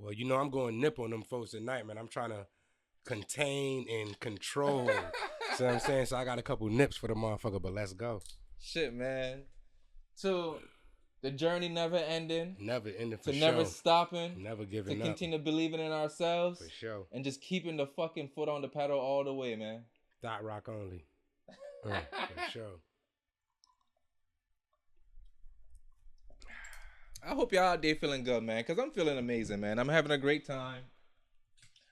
Well, you know I'm going nip on them folks tonight, man. I'm trying to contain and control. See what I'm saying? So I got a couple nips for the motherfucker, but let's go. Shit, man. So the journey never ending. Never ending for to sure. Never stopping. Never giving up. To continue believing in ourselves. For sure. And just keeping the fucking foot on the pedal all the way, man. Dot rock only. For sure. I hope y'all out there feeling good, man, because I'm feeling amazing, man. I'm having a great time.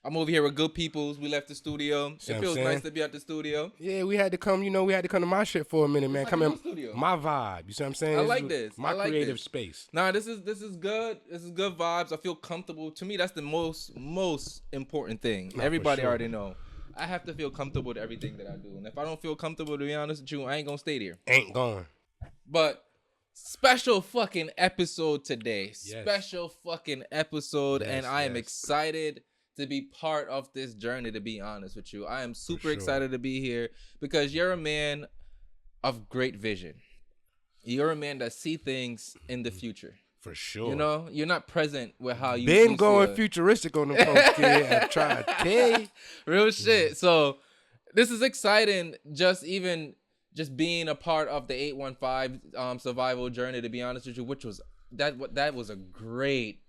I'm over here with good peoples. We left the studio. It feels nice to be at the studio. Yeah, we had to come, we had to come to my shit for a minute, man. Come in my vibe. You see what I'm saying? I like this. My creative space. Nah, this is good. This is good vibes. I feel comfortable. To me, that's the most important thing. Everybody already know. I have to feel comfortable with everything that I do. And if I don't feel comfortable, to be honest with you, I ain't gonna stay there. Ain't going. But special fucking episode today. Yes. Special fucking episode. Yes, and I am excited to be part of this journey, to be honest with you. I am super excited to be here because you're a man of great vision. You're a man that see things in the future. For sure. You know, you're not present with how you been going futuristic on them folks, kid. I tried to tell you. Real shit. So this is exciting, just being a part of the 815 survival journey, to be honest with you, which was that was a great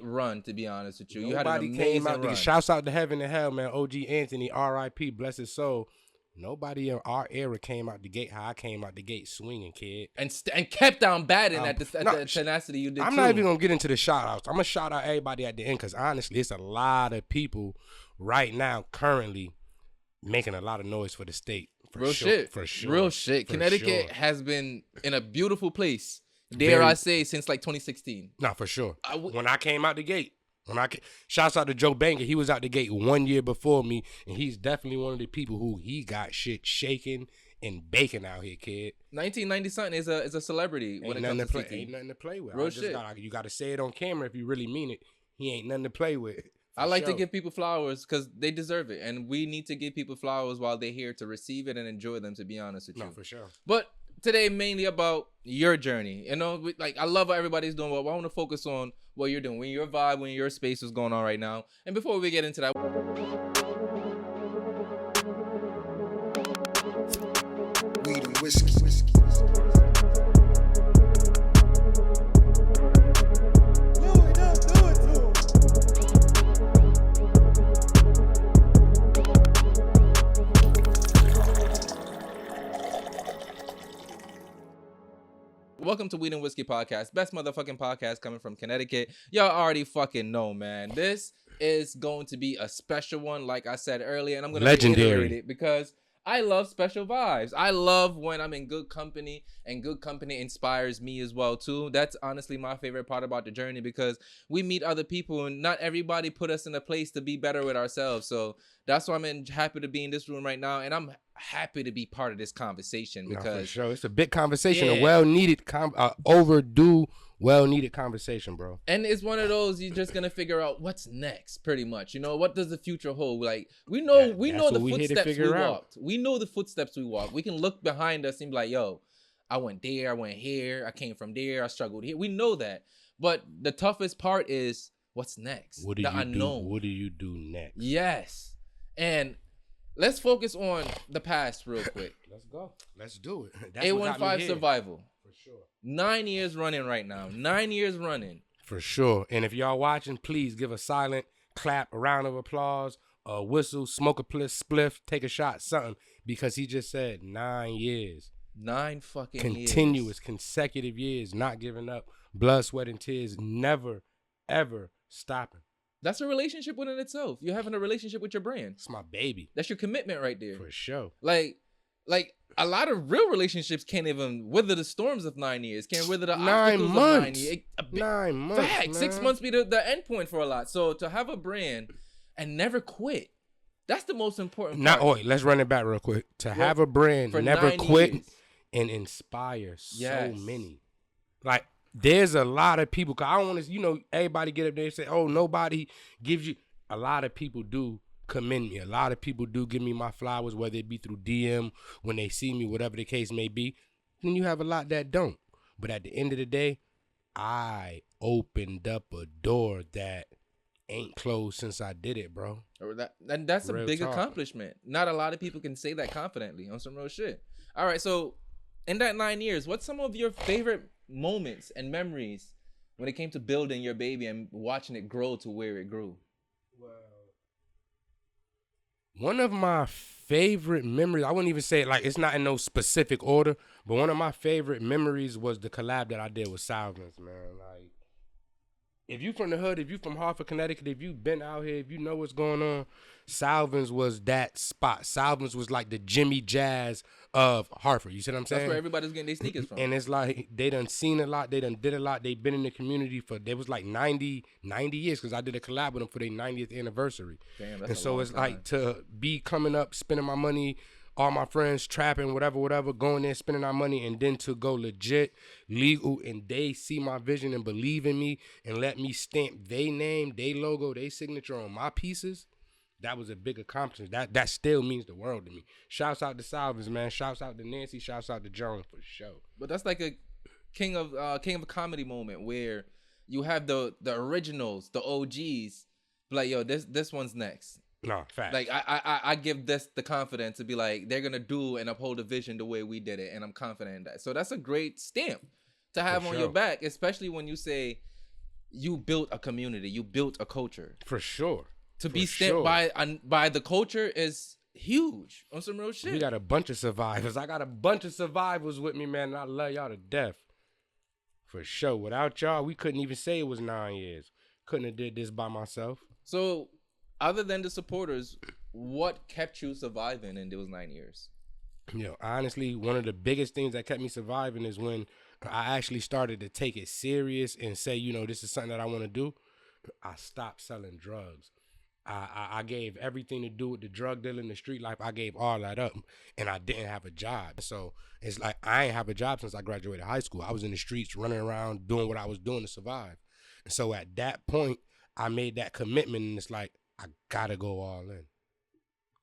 run, to be honest with you. You had an amazing run. Shouts out to heaven and hell, man. OG Anthony, R.I.P. Bless his soul. Nobody in our era came out the gate how I came out the gate swinging, kid. And kept on batting at the tenacity you did. I'm not even going to get into the shout outs. I'm going to shout out everybody at the end because honestly, it's a lot of people right now currently making a lot of noise for the state. Real shit. Connecticut has been in a beautiful place, I say, since like 2016. No, for sure. When I came out the gate. Shouts out to Joe Banger. He was out the gate 1 year before me, and he's definitely one of the people who he got shit shaking and baking out here, kid. 1990 something is a celebrity when it comes to CT. Ain't nothing to play with. Real shit. You got to say it on camera if you really mean it. He ain't nothing to play with. I like to give people flowers because they deserve it, and we need to give people flowers while they're here to receive it and enjoy them, to be honest with you. No, for sure. But today mainly about your journey. You know, I love what everybody's doing, but I want to focus on what you're doing, when your vibe, when your space is going on right now. And before we get into that, weed and whiskey. welcome to Weed and Whiskey Podcast. Best motherfucking podcast coming from Connecticut. Y'all already fucking know, man. This is going to be a special one, like I said earlier, and I'm going to reiterate it because I love special vibes. I love when I'm in good company, and good company inspires me as well, too. That's honestly my favorite part about the journey because we meet other people, and not everybody put us in a place to be better with ourselves. So that's why I'm happy to be in this room right now, and I'm happy to be part of this conversation because for sure. It's a big conversation, a well-needed, overdue, well-needed conversation, bro. And it's one of those you're just gonna figure out what's next, pretty much. You know, what does the future hold? Like we know the footsteps we walked. We know the footsteps we walked. We can look behind us and be like, yo, I went there, I went here, I came from there, I struggled here. We know that. But the toughest part is what's next. What do you unknown. What do you do next? Yes. And let's focus on the past real quick. Let's go. Let's do it. 815 survival. For sure. 9 years running right now. 9 years running. For sure. And if y'all watching, please give a silent clap, a round of applause, a whistle, smoke a spliff, take a shot, something. Because he just said 9 years. 9 fucking continuous, consecutive years, not giving up. Blood, sweat, and tears, never, ever stopping. That's a relationship within itself. You're having a relationship with your brand. It's my baby. That's your commitment right there. For sure. Like a lot of real relationships can't even weather the storms of 9 years. Can't weather the obstacles of 9 years. 9 months. Fact. 6 months be the end point for a lot. So to have a brand and never quit, that's the most important part. Wait, let's run it back real quick. To have a brand, never quit, and inspire so many. Like, there's a lot of people, because I don't want to, everybody get up there and say, oh, nobody gives you. A lot of people do commend me. A lot of people do give me my flowers, whether it be through DM, when they see me, whatever the case may be. Then you have a lot that don't. But at the end of the day, I opened up a door that ain't closed since I did it, bro. And that's Real a big talk. accomplishment. Not a lot of people can say that confidently on some real shit. All right, so in that 9 years, what's some of your favorite moments and memories when it came to building your baby and watching it grow to where it grew? Well, one of my favorite memories, I wouldn't even say it like it's not in no specific order, but one of my favorite memories was the collab that I did with Salvin's, man. Like, if you from the hood, if you from Hartford, Connecticut, if you been out here, if you know what's going on, Salvin's was that spot. Salvin's was like the Jimmy Jazz of Hartford. You see what I'm saying? That's where everybody's getting their sneakers from. And it's like they done seen a lot. They done did a lot. They been in the community for, they was like 90 years because I did a collab with them for their 90th anniversary. Damn, that's and so it's time. like to be coming up, spending my money, all my friends trapping, whatever, going there, spending our money, and then to go legit, legal, and they see my vision and believe in me and let me stamp they name, they logo, they signature on my pieces. That was a big accomplishment. That still means the world to me. Shouts out to Salvins, man. Shouts out to Nancy. Shouts out to Joan for sure. But that's like a king of comedy moment where you have the originals, the OGs, like, yo, this one's next. No, fact. Like I give this the confidence to be like, they're gonna do and uphold the vision the way we did it, and I'm confident in that. So that's a great stamp to have on your back, especially when you say you built a community, you built a culture. For sure. To be stamped by the culture is huge on some real shit. We got a bunch of survivors. I got a bunch of survivors with me, man, and I love y'all to death. For sure. Without y'all, we couldn't even say it was 9 years. Couldn't have did this by myself. So, other than the supporters, what kept you surviving in those 9 years? Honestly, one of the biggest things that kept me surviving is when I actually started to take it serious and say, this is something that I want to do. I stopped selling drugs. I gave everything to do with the drug dealing, the street life. I gave all that up, and I didn't have a job. So it's like I ain't have a job since I graduated high school. I was in the streets running around doing what I was doing to survive. And so at that point, I made that commitment, and it's like, I gotta go all in.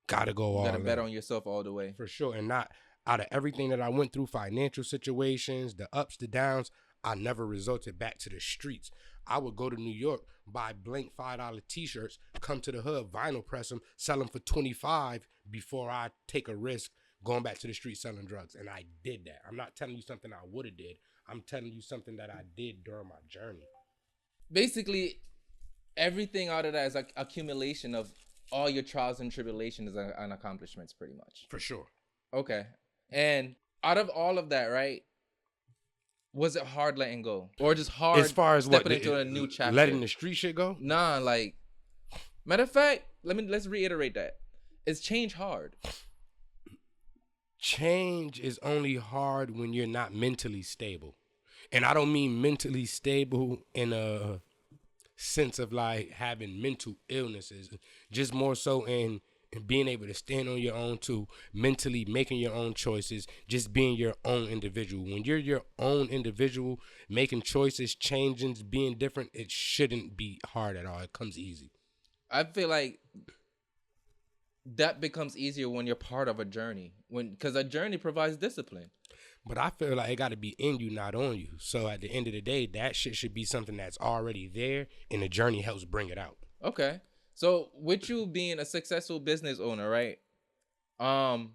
Gotta go all in. Gotta bet on yourself all the way. For sure. And not out of everything that I went through, financial situations, the ups, the downs, I never resorted back to the streets. I would go to New York, buy blank $5 t-shirts, come to the hood, vinyl press them, sell them for $25 before I take a risk going back to the street selling drugs. And I did that. I'm not telling you something I would have did. I'm telling you something that I did during my journey. Basically, everything out of that is like accumulation of all your trials and tribulations and accomplishments, pretty much. For sure. Okay. And out of all of that, right? Was it hard letting go, or just hard as far as stepping into a new chapter? Letting the street shit go? Nah, like, matter of fact, let's reiterate that. Is change hard? Change is only hard when you're not mentally stable. And I don't mean mentally stable in a sense of like having mental illnesses, just more so in being able to stand on your own too, mentally making your own choices, just being your own individual. When you're your own individual, making choices, changing, being different, it shouldn't be hard at all. It comes easy. I feel like that becomes easier when you're part of a journey, because a journey provides discipline. But I feel like it got to be in you, not on you. So at the end of the day, that shit should be something that's already there, and the journey helps bring it out. Okay. So with you being a successful business owner, right? I'm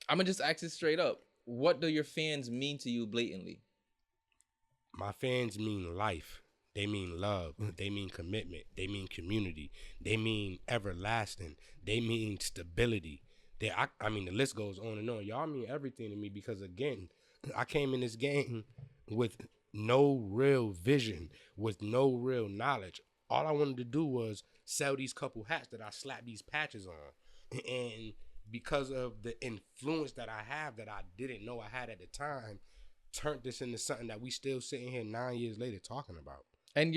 gonna just ask it straight up. What do your fans mean to you blatantly? My fans mean life. They mean love. They mean commitment. They mean community. They mean everlasting. They mean stability. I mean, the list goes on and on. Y'all mean everything to me because, again, I came in this game with no real vision, with no real knowledge. All I wanted to do was sell these couple hats that I slapped these patches on. And because of the influence that I have that I didn't know I had at the time, turned this into something that we still sitting here 9 years later talking about. And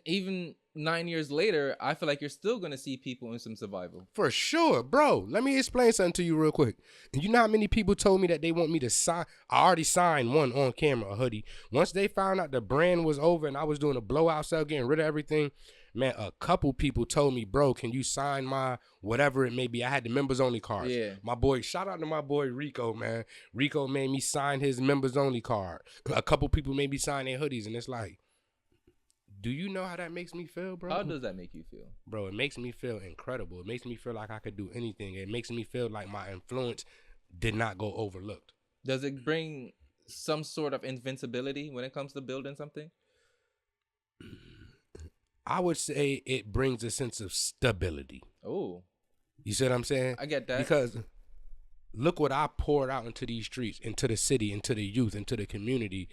even 9 years later, I feel like you're still going to see people in some survival. For sure, bro. Let me explain something to you real quick. You know how many people told me that they want me to sign? I already signed one on camera, a hoodie. Once they found out the brand was over and I was doing a blowout sale, getting rid of everything, man, a couple people told me, bro, can you sign my whatever it may be? I had the members only cards. Yeah. My boy, shout out to my boy Rico, man. Rico made me sign his members only card. A couple people made me sign their hoodies, and it's like, Do you know how that makes me feel, bro? How does that make you feel? Bro, it makes me feel incredible. It makes me feel like I could do anything. It makes me feel like my influence did not go overlooked. Does it bring some sort of invincibility when it comes to building something? I would say it brings a sense of stability. Oh. You see what I'm saying? I get that. Because look what I poured out into these streets, into the city, into the youth, into the community.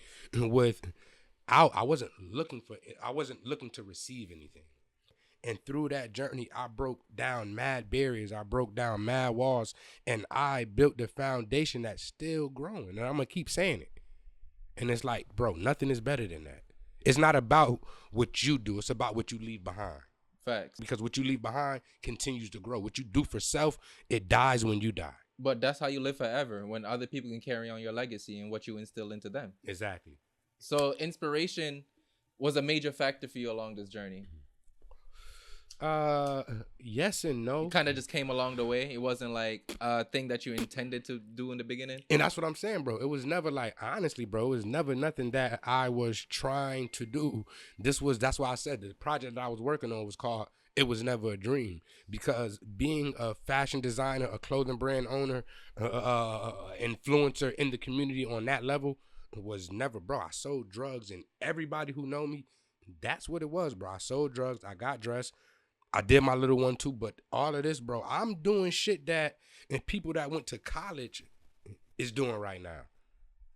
I wasn't looking to receive anything. And through that journey, I broke down mad barriers. I broke down mad walls. And I built the foundation that's still growing. And I'm going to keep saying it. And it's like, bro, nothing is better than that. It's not about what you do. It's about what you leave behind. Facts. Because what you leave behind continues to grow. What you do for self, it dies when you die. But that's how you live forever, when other people can carry on your legacy and what you instill into them. Exactly. So inspiration was a major factor for you along this journey. Yes and no. It kind of just came along the way. It wasn't like a thing that you intended to do in the beginning. And that's what I'm saying, bro. It was never like, honestly, bro, it was never nothing that I was trying to do. That's why I said the project that I was working on was called It Was Never a Dream. Because being a fashion designer, a clothing brand owner, influencer in the community on that level was never, bro. I sold drugs, and everybody who know me, that's what it was, bro. I sold drugs. I got dressed. I did my little one too, but all of this, bro, I'm doing shit that and people that went to college is doing right now.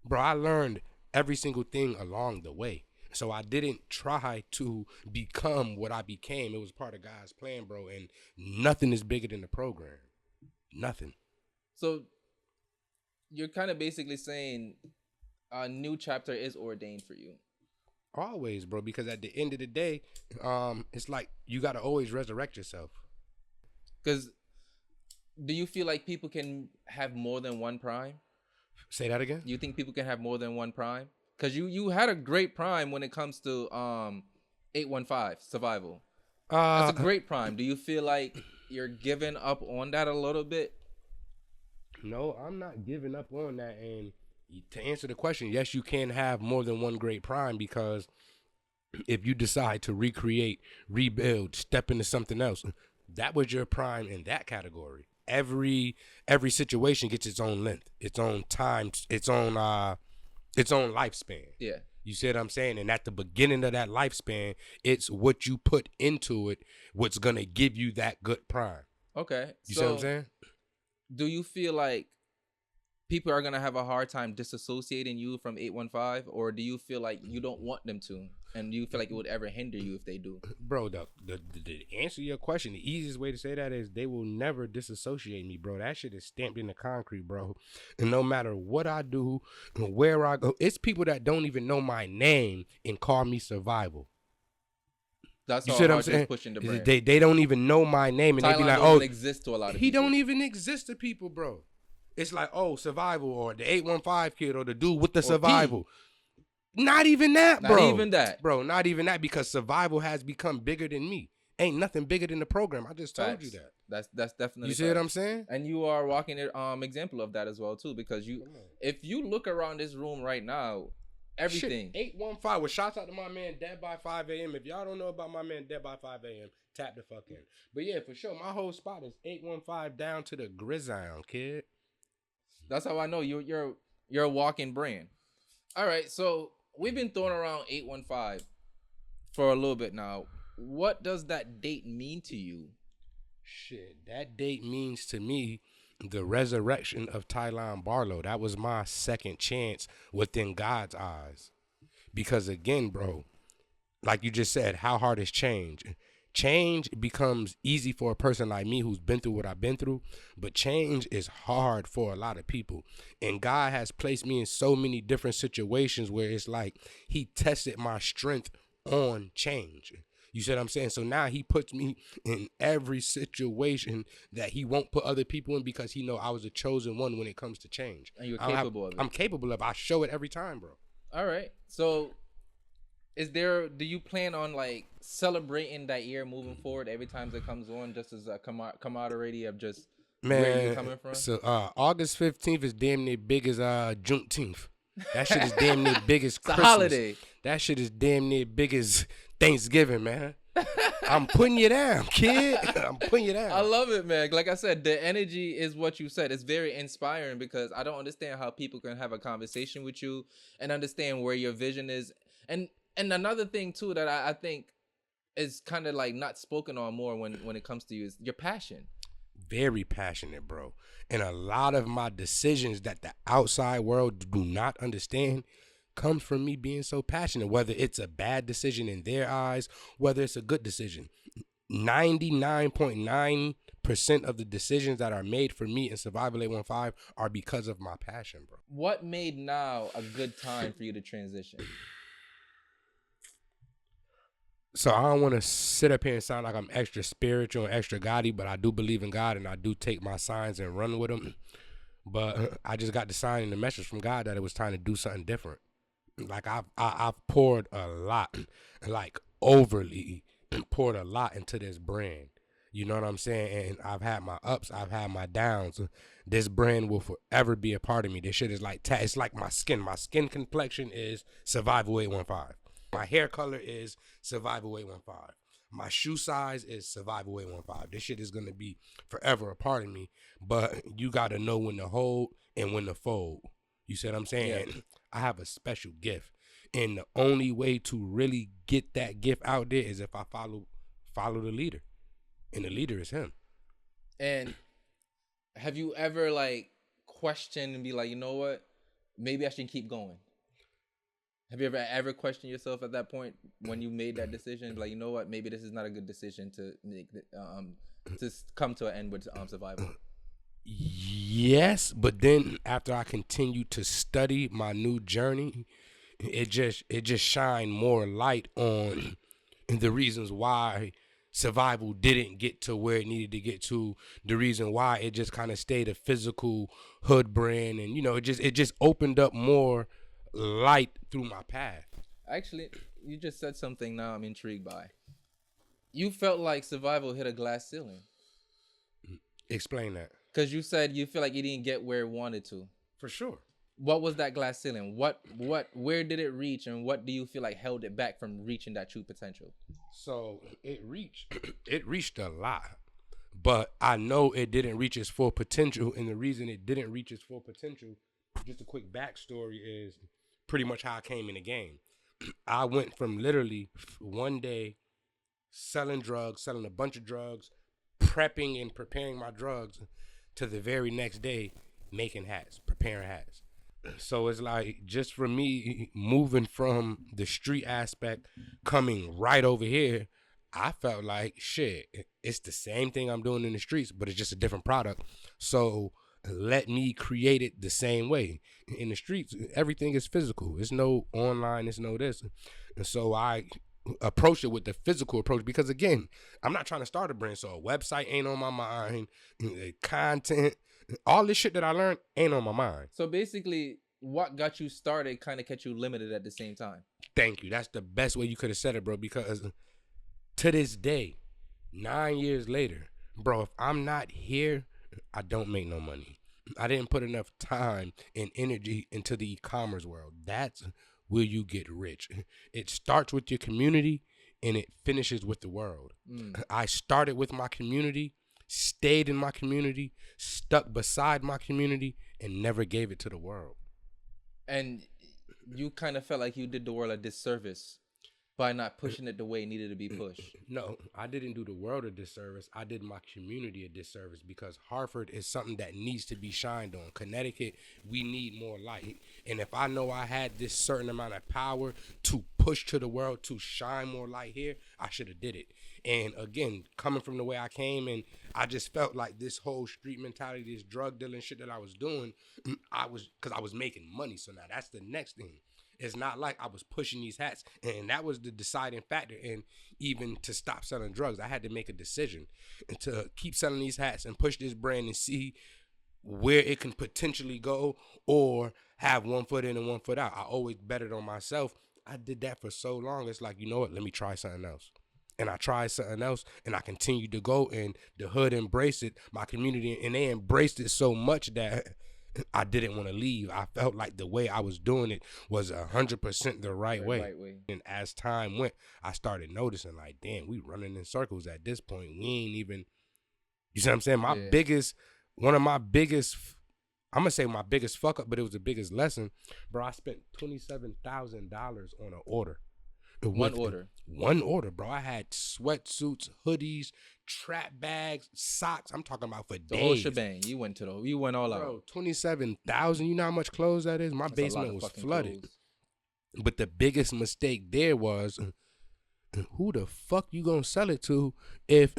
Bro, I learned every single thing along the way. So I didn't try to become what I became. It was part of God's plan, bro, and nothing is bigger than the program. Nothing. So you're kind of basically saying a new chapter is ordained for you. Always, bro, because at the end of the day, it's like you got to always resurrect yourself. Because do you feel like people can have more than one prime? Say that again? You think people can have more than one prime? Because you had a great prime when it comes to 815 survival. That's a great prime. Do you feel like you're giving up on that a little bit? No, I'm not giving up on that. And to answer the question, yes, you can have more than one great prime, because if you decide to recreate, rebuild, step into something else, that was your prime in that category. Every situation gets its own length, its own time, its own lifespan. Yeah. You see what I'm saying? And at the beginning of that lifespan, it's what you put into it, what's going to give you that good prime. Okay. You see what I'm saying? Do you feel like people are going to have a hard time disassociating you from 815, or do you feel like you don't want them to, and do you feel like it would ever hinder you if they do? Bro, the answer your question, the easiest way to say that is they will never disassociate me, bro. That shit is stamped in the concrete, bro. And no matter what I do, where I go, it's people that don't even know my name and call me Survival. That's you all see what I'm saying? Pushing the brand. They don't even know my name, and Tylon they be like, don't exist to a lot of people. He don't even exist to people, bro. It's like, oh, Survival, or the 815 kid, or the dude with the Survival. Not even that, bro. Not even that. Bro, not even that, because Survival has become bigger than me. Ain't nothing bigger than the program. I just told you that. That's definitely. You see what I'm saying? And you are walking an example of that as well too, because if you look around this room right now, everything. Shit, 815. Well, shouts out to my man Dead by 5 a.m. If y'all don't know about my man Dead by 5 a.m., tap the fuck in. But yeah, for sure, my whole spot is 815 down to the grizzle, kid. That's how I know you're a walking brand. All right, so we've been throwing around 815 for a little bit now. What does that date mean to you? Shit, that date means to me the resurrection of Tylon Barlow. That was my second chance within God's eyes. Because again, bro, like you just said, how hard is change? Change becomes easy for a person like me who's been through what I've been through, but change is hard for a lot of people. And God has placed me in so many different situations where it's like he tested my strength on change. You see what I'm saying? So now he puts me in every situation that he won't put other people in, because he know I was a chosen one when it comes to change. And you're capable of it. I'm capable of it. I show it every time, bro. All right. So do you plan on like celebrating that year moving forward every time it comes on, just as a camaraderie of just where you're coming from? So August 15th is damn near big as Juneteenth. That shit is damn near big as Christmas. It's a holiday. That shit is damn near big as Thanksgiving, man. I'm putting you down, kid. I'm putting you down. I love it, man. Like I said, the energy is what you said. It's very inspiring because I don't understand how people can have a conversation with you and understand where your vision is. And another thing too that I think is kind of like not spoken on more when it comes to you is your passion. Very passionate, bro. And a lot of my decisions that the outside world do not understand comes from me being so passionate, whether it's a bad decision in their eyes, whether it's a good decision. 99.9% of the decisions that are made for me in Survival 815 are because of my passion, bro. What made now a good time for you to transition? So I don't want to sit up here and sound like I'm extra spiritual and extra godly, but I do believe in God and I do take my signs and run with them. But I just got the sign and the message from God that it was time to do something different. Like I've poured a lot, like overly poured a lot into this brand. You know what I'm saying? And I've had my ups, I've had my downs. This brand will forever be a part of me. This shit is like, it's like my skin. My skin complexion is Survival 815. My hair color is Survival 815. My shoe size is Survival 815. This shit is going to be forever a part of me. But you got to know when to hold and when to fold. You see what I'm saying? Yeah. I have a special gift. And the only way to really get that gift out there is if I follow the leader. And the leader is him. And have you ever like questioned and be like, you know what? Maybe I should keep going. Have you ever questioned yourself at that point when you made that decision? Like, you know what? Maybe this is not a good decision to make, to come to an end with Survival. Yes, but then after I continued to study my new journey, it just shined more light on the reasons why Survival didn't get to where it needed to get to, the reason why it just kind of stayed a physical hood brand, and you know, it just opened up more light through my path. Actually, you just said something now I'm intrigued by. You felt like Survival hit a glass ceiling. Explain that. Because you said you feel like you didn't get where it wanted to. For sure. What was that glass ceiling? Where did it reach, and what do you feel like held it back from reaching that true potential? So it reached a lot, but I know it didn't reach its full potential, and the reason it didn't reach its full potential, just a quick backstory, is pretty much how I came in the game. I went from literally one day selling a bunch of drugs, prepping and preparing my drugs, to the very next day making hats, preparing hats. So it's like, just for me moving from the street aspect, coming right over here, I felt like shit, it's the same thing I'm doing in the streets, but it's just a different product. So let me create it the same way. In the streets, everything is physical. It's no online, it's no this. And so I approach it with the physical approach, because again, I'm not trying to start a brand, so a website ain't on my mind, content, all this shit that I learned ain't on my mind. So basically, what got you started kind of kept you limited at the same time. Thank you. That's the best way you could have said it, bro, because to this day, 9 years later, bro, if I'm not here, I don't make no money. I didn't put enough time and energy into the e-commerce world. That's where you get rich. It starts with your community and it finishes with the world. I started with my community, stayed in my community, stuck beside my community, and never gave it to the world. And you kind of felt like you did the world a disservice by not pushing it the way it needed to be pushed. No, I didn't do the world a disservice. I did my community a disservice, because Hartford is something that needs to be shined on. Connecticut, we need more light. And if I know I had this certain amount of power to push to the world, to shine more light here, I should have did it. And again, coming from the way I came, and I just felt like this whole street mentality, this drug dealing shit that I was doing, because I was making money. So now that's the next thing. It's not like I was pushing these hats, and that was the deciding factor. And even to stop selling drugs, I had to make a decision and to keep selling these hats and push this brand and see where it can potentially go, or have one foot in and one foot out. I always betted on myself. I did that for so long. It's like, you know what? Let me try something else. And I tried something else, and I continued to go, and the hood embraced it, my community, and they embraced it so much that I didn't want to leave. I felt like the way I was doing it was 100% the right way. And as time went, I started noticing like, damn, we running in circles at this point. We ain't even, you see what I'm saying? One of my biggest, I'm going to say my biggest fuck up, but it was the biggest lesson. Bro, I spent $27,000 on an order. One order, bro. I had sweatsuits, hoodies, trap bags, socks. I'm talking about for days. The whole shebang. You went all out. Bro, 27,000. You know how much clothes that is? My basement was flooded. Clothes. But the biggest mistake there was, who the fuck you gonna sell it to if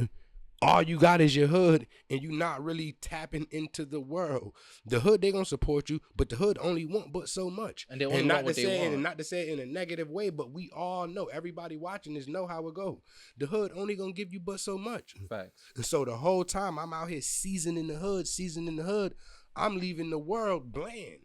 all you got is your hood and you not really tapping into the world? The hood, they gonna support you, but the hood only want but so much. And they only want what they want. And not to say it in a negative way, but we all know, everybody watching this know how it go. The hood only gonna give you but so much. Facts. And so the whole time I'm out here seasoning the hood, I'm leaving the world bland.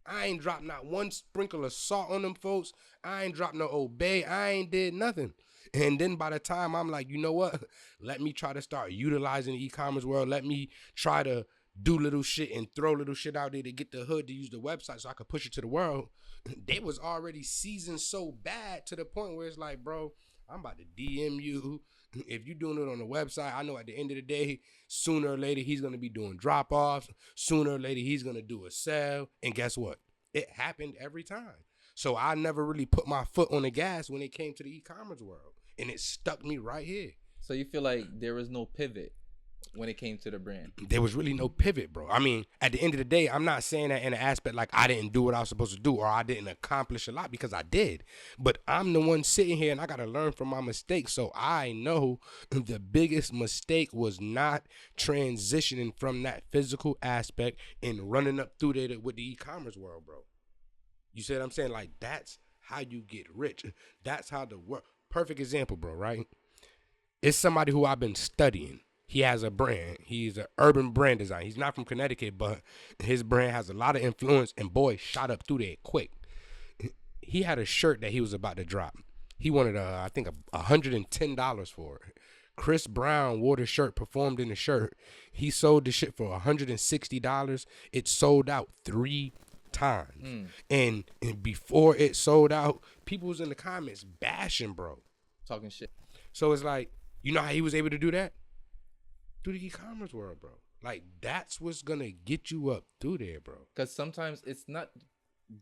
I ain't dropped not one sprinkle of salt on them folks. I ain't dropped no obey. I ain't did nothing. And then by the time I'm like, you know what? Let me try to start utilizing the e-commerce world. Let me try to do little shit and throw little shit out there to get the hood to use the website so I could push it to the world. They was already seasoned so bad to the point where it's like, bro, I'm about to DM you. If you doing it on the website, I know at the end of the day, sooner or later, he's going to be doing drop-offs. Sooner or later, he's going to do a sale. And guess what? It happened every time. So I never really put my foot on the gas when it came to the e-commerce world. And it stuck me right here. So you feel like there was no pivot when it came to the brand? There was really no pivot, bro. I mean, at the end of the day, I'm not saying that in an aspect like I didn't do what I was supposed to do or I didn't accomplish a lot, because I did. But I'm the one sitting here and I got to learn from my mistakes. So I know the biggest mistake was not transitioning from that physical aspect and running up through there with the e-commerce world, bro. You see what I'm saying? Like, that's how you get rich. That's how the work. Perfect example, bro, right? It's somebody who I've been studying. He has a brand. He's an urban brand designer. He's not from Connecticut, but his brand has a lot of influence, and boy, shot up through there quick. He had a shirt that he was about to drop. He wanted, I think, $110 for it. Chris Brown wore the shirt, performed in the shirt. He sold the shit for $160. It sold out 3 times. And before it sold out, people was in the comments bashing, bro. Talking shit. So it's like, you know how he was able to do that? Through the e-commerce world, bro. Like, that's what's gonna get you up through there, bro. Because sometimes it's not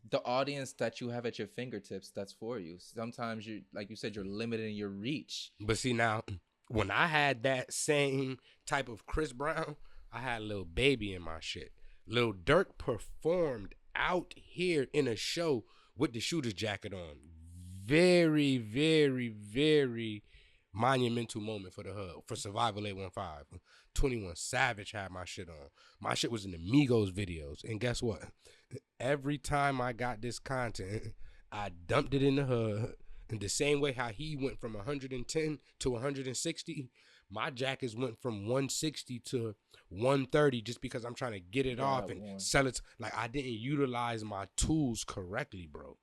the audience that you have at your fingertips that's for you. Sometimes you, like you said, you're limiting your reach. But see, now, when I had that same type of Chris Brown, I had Lil Baby in my shit. Lil Durk performed out here in a show with the shooter's jacket on. Very, very, very monumental moment for the hood, for Survival 815. 21 Savage had my shit on. My shit was in the Migos videos. And guess what? Every time I got this content, I dumped it in the hood. In the same way how he went from 110 to 160, my jackets went from 160 to 130 just because I'm trying to get it off and sell it. Like, I didn't utilize my tools correctly, bro.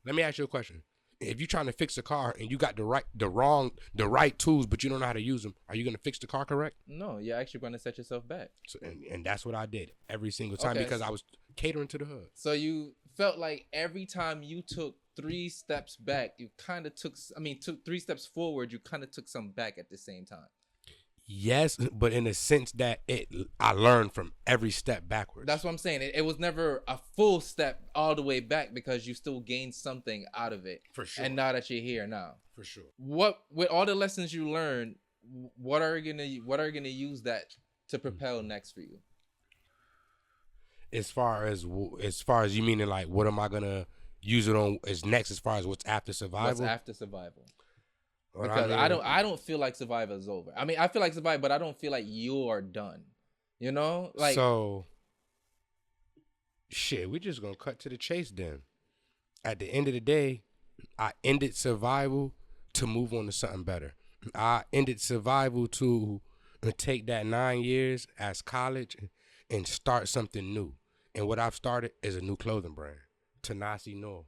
Let me ask you a question. If you're trying to fix a car and you got the right tools, but you don't know how to use them, are you going to fix the car correct? No, you're actually going to set yourself back. So, and that's what I did every single time, because I was catering to the hood. So you felt like every time you took 3 steps back, you kind of took 3 steps forward, you kind of took some back at the same time. Yes, but in the sense that I learned from every step backwards. That's what I'm saying. It was never a full step all the way back, because you still gained something out of it. For sure. And now that you're here now. For sure. What, with all the lessons you learned, what are you gonna use that to propel next for you? As far as you meaning, like, what am I gonna use it on as next, as far as what's after survival? What's after survival? Because I don't feel like survival is over. I mean, I feel like survival, but I don't feel like you are done. You know? Like, so shit, we just gonna cut to the chase then. At the end of the day, I ended survival to move on to something better. I ended survival to take that 9 years as college and start something new. And what I've started is a new clothing brand, Tenaci Noir.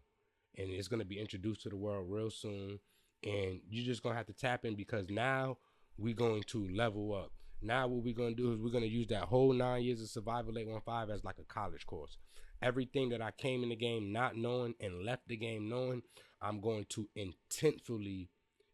And it's gonna be introduced to the world real soon. And you're just going to have to tap in, because now we're going to level up. Now what we're going to do is we're going to use that whole 9 years of Survival 815 as like a college course. Everything that I came in the game not knowing and left the game knowing, I'm going to intentfully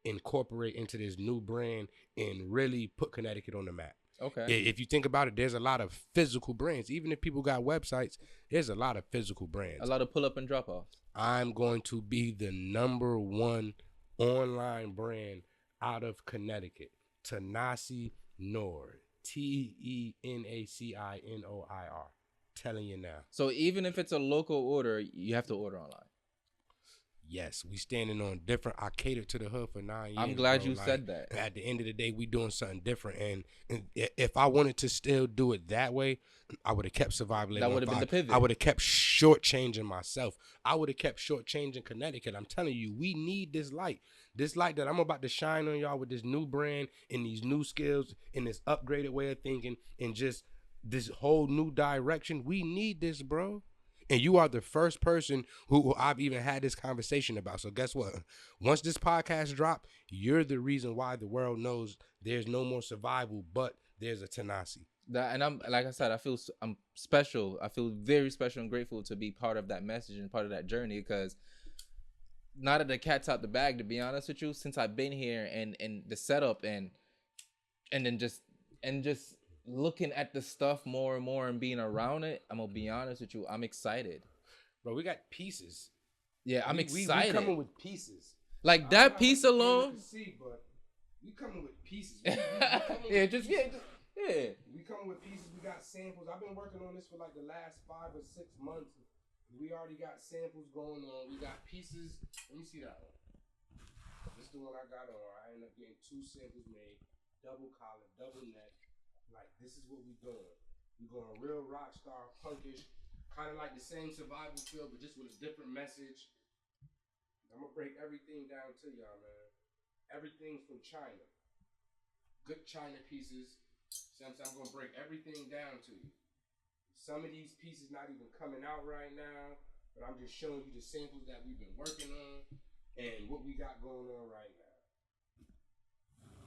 incorporate into this new brand and really put Connecticut on the map. Okay. If you think about it, there's a lot of physical brands. Even if people got websites, there's a lot of physical brands. A lot of pull up and drop offs. I'm going to be the #1 online brand out of Connecticut. Tenaci Noir. TENACINOIR. Telling you now. So even if it's a local order, you have to order online. Yes, we standing on different. I catered to the hood for 9 years. I'm glad you said that. At the end of the day, we doing something different. And if I wanted to still do it that way, I would have kept Survival. That would have been the pivot. I would have kept shortchanging myself. I would have kept shortchanging Connecticut. I'm telling you, we need this light. This light that I'm about to shine on y'all with this new brand and these new skills and this upgraded way of thinking and just this whole new direction. We need this, bro. And you are the first person who I've even had this conversation about. So guess what? Once this podcast drop, you're the reason why the world knows there's no more survival, but there's a Tenaci. And I'm like I said, I'm special. I feel very special and grateful to be part of that message and part of that journey, because now that the cat's out the bag, to be honest with you, since I've been here and the setup and then just looking at the stuff more and more and being around it, I'm gonna be honest with you, I'm excited. Bro, we got pieces. Yeah, I'm excited. We coming with pieces. Like that piece alone. But we coming with pieces. Yeah. We coming with pieces. We got samples. I've been working on this for like the last 5 or 6 months. We already got samples going on. We got pieces. Let me see that one. This is the one I got on. I ended up getting 2 samples made. Double collar, double neck. Like, this is what we doing. We going real rock star, punkish, kind of like the same survival feel, but just with a different message. I'm gonna break everything down to y'all, man. Everything's from China. Good China pieces. I'm gonna break everything down to you. Some of these pieces not even coming out right now, but I'm just showing you the samples that we've been working on and what we got going on right now.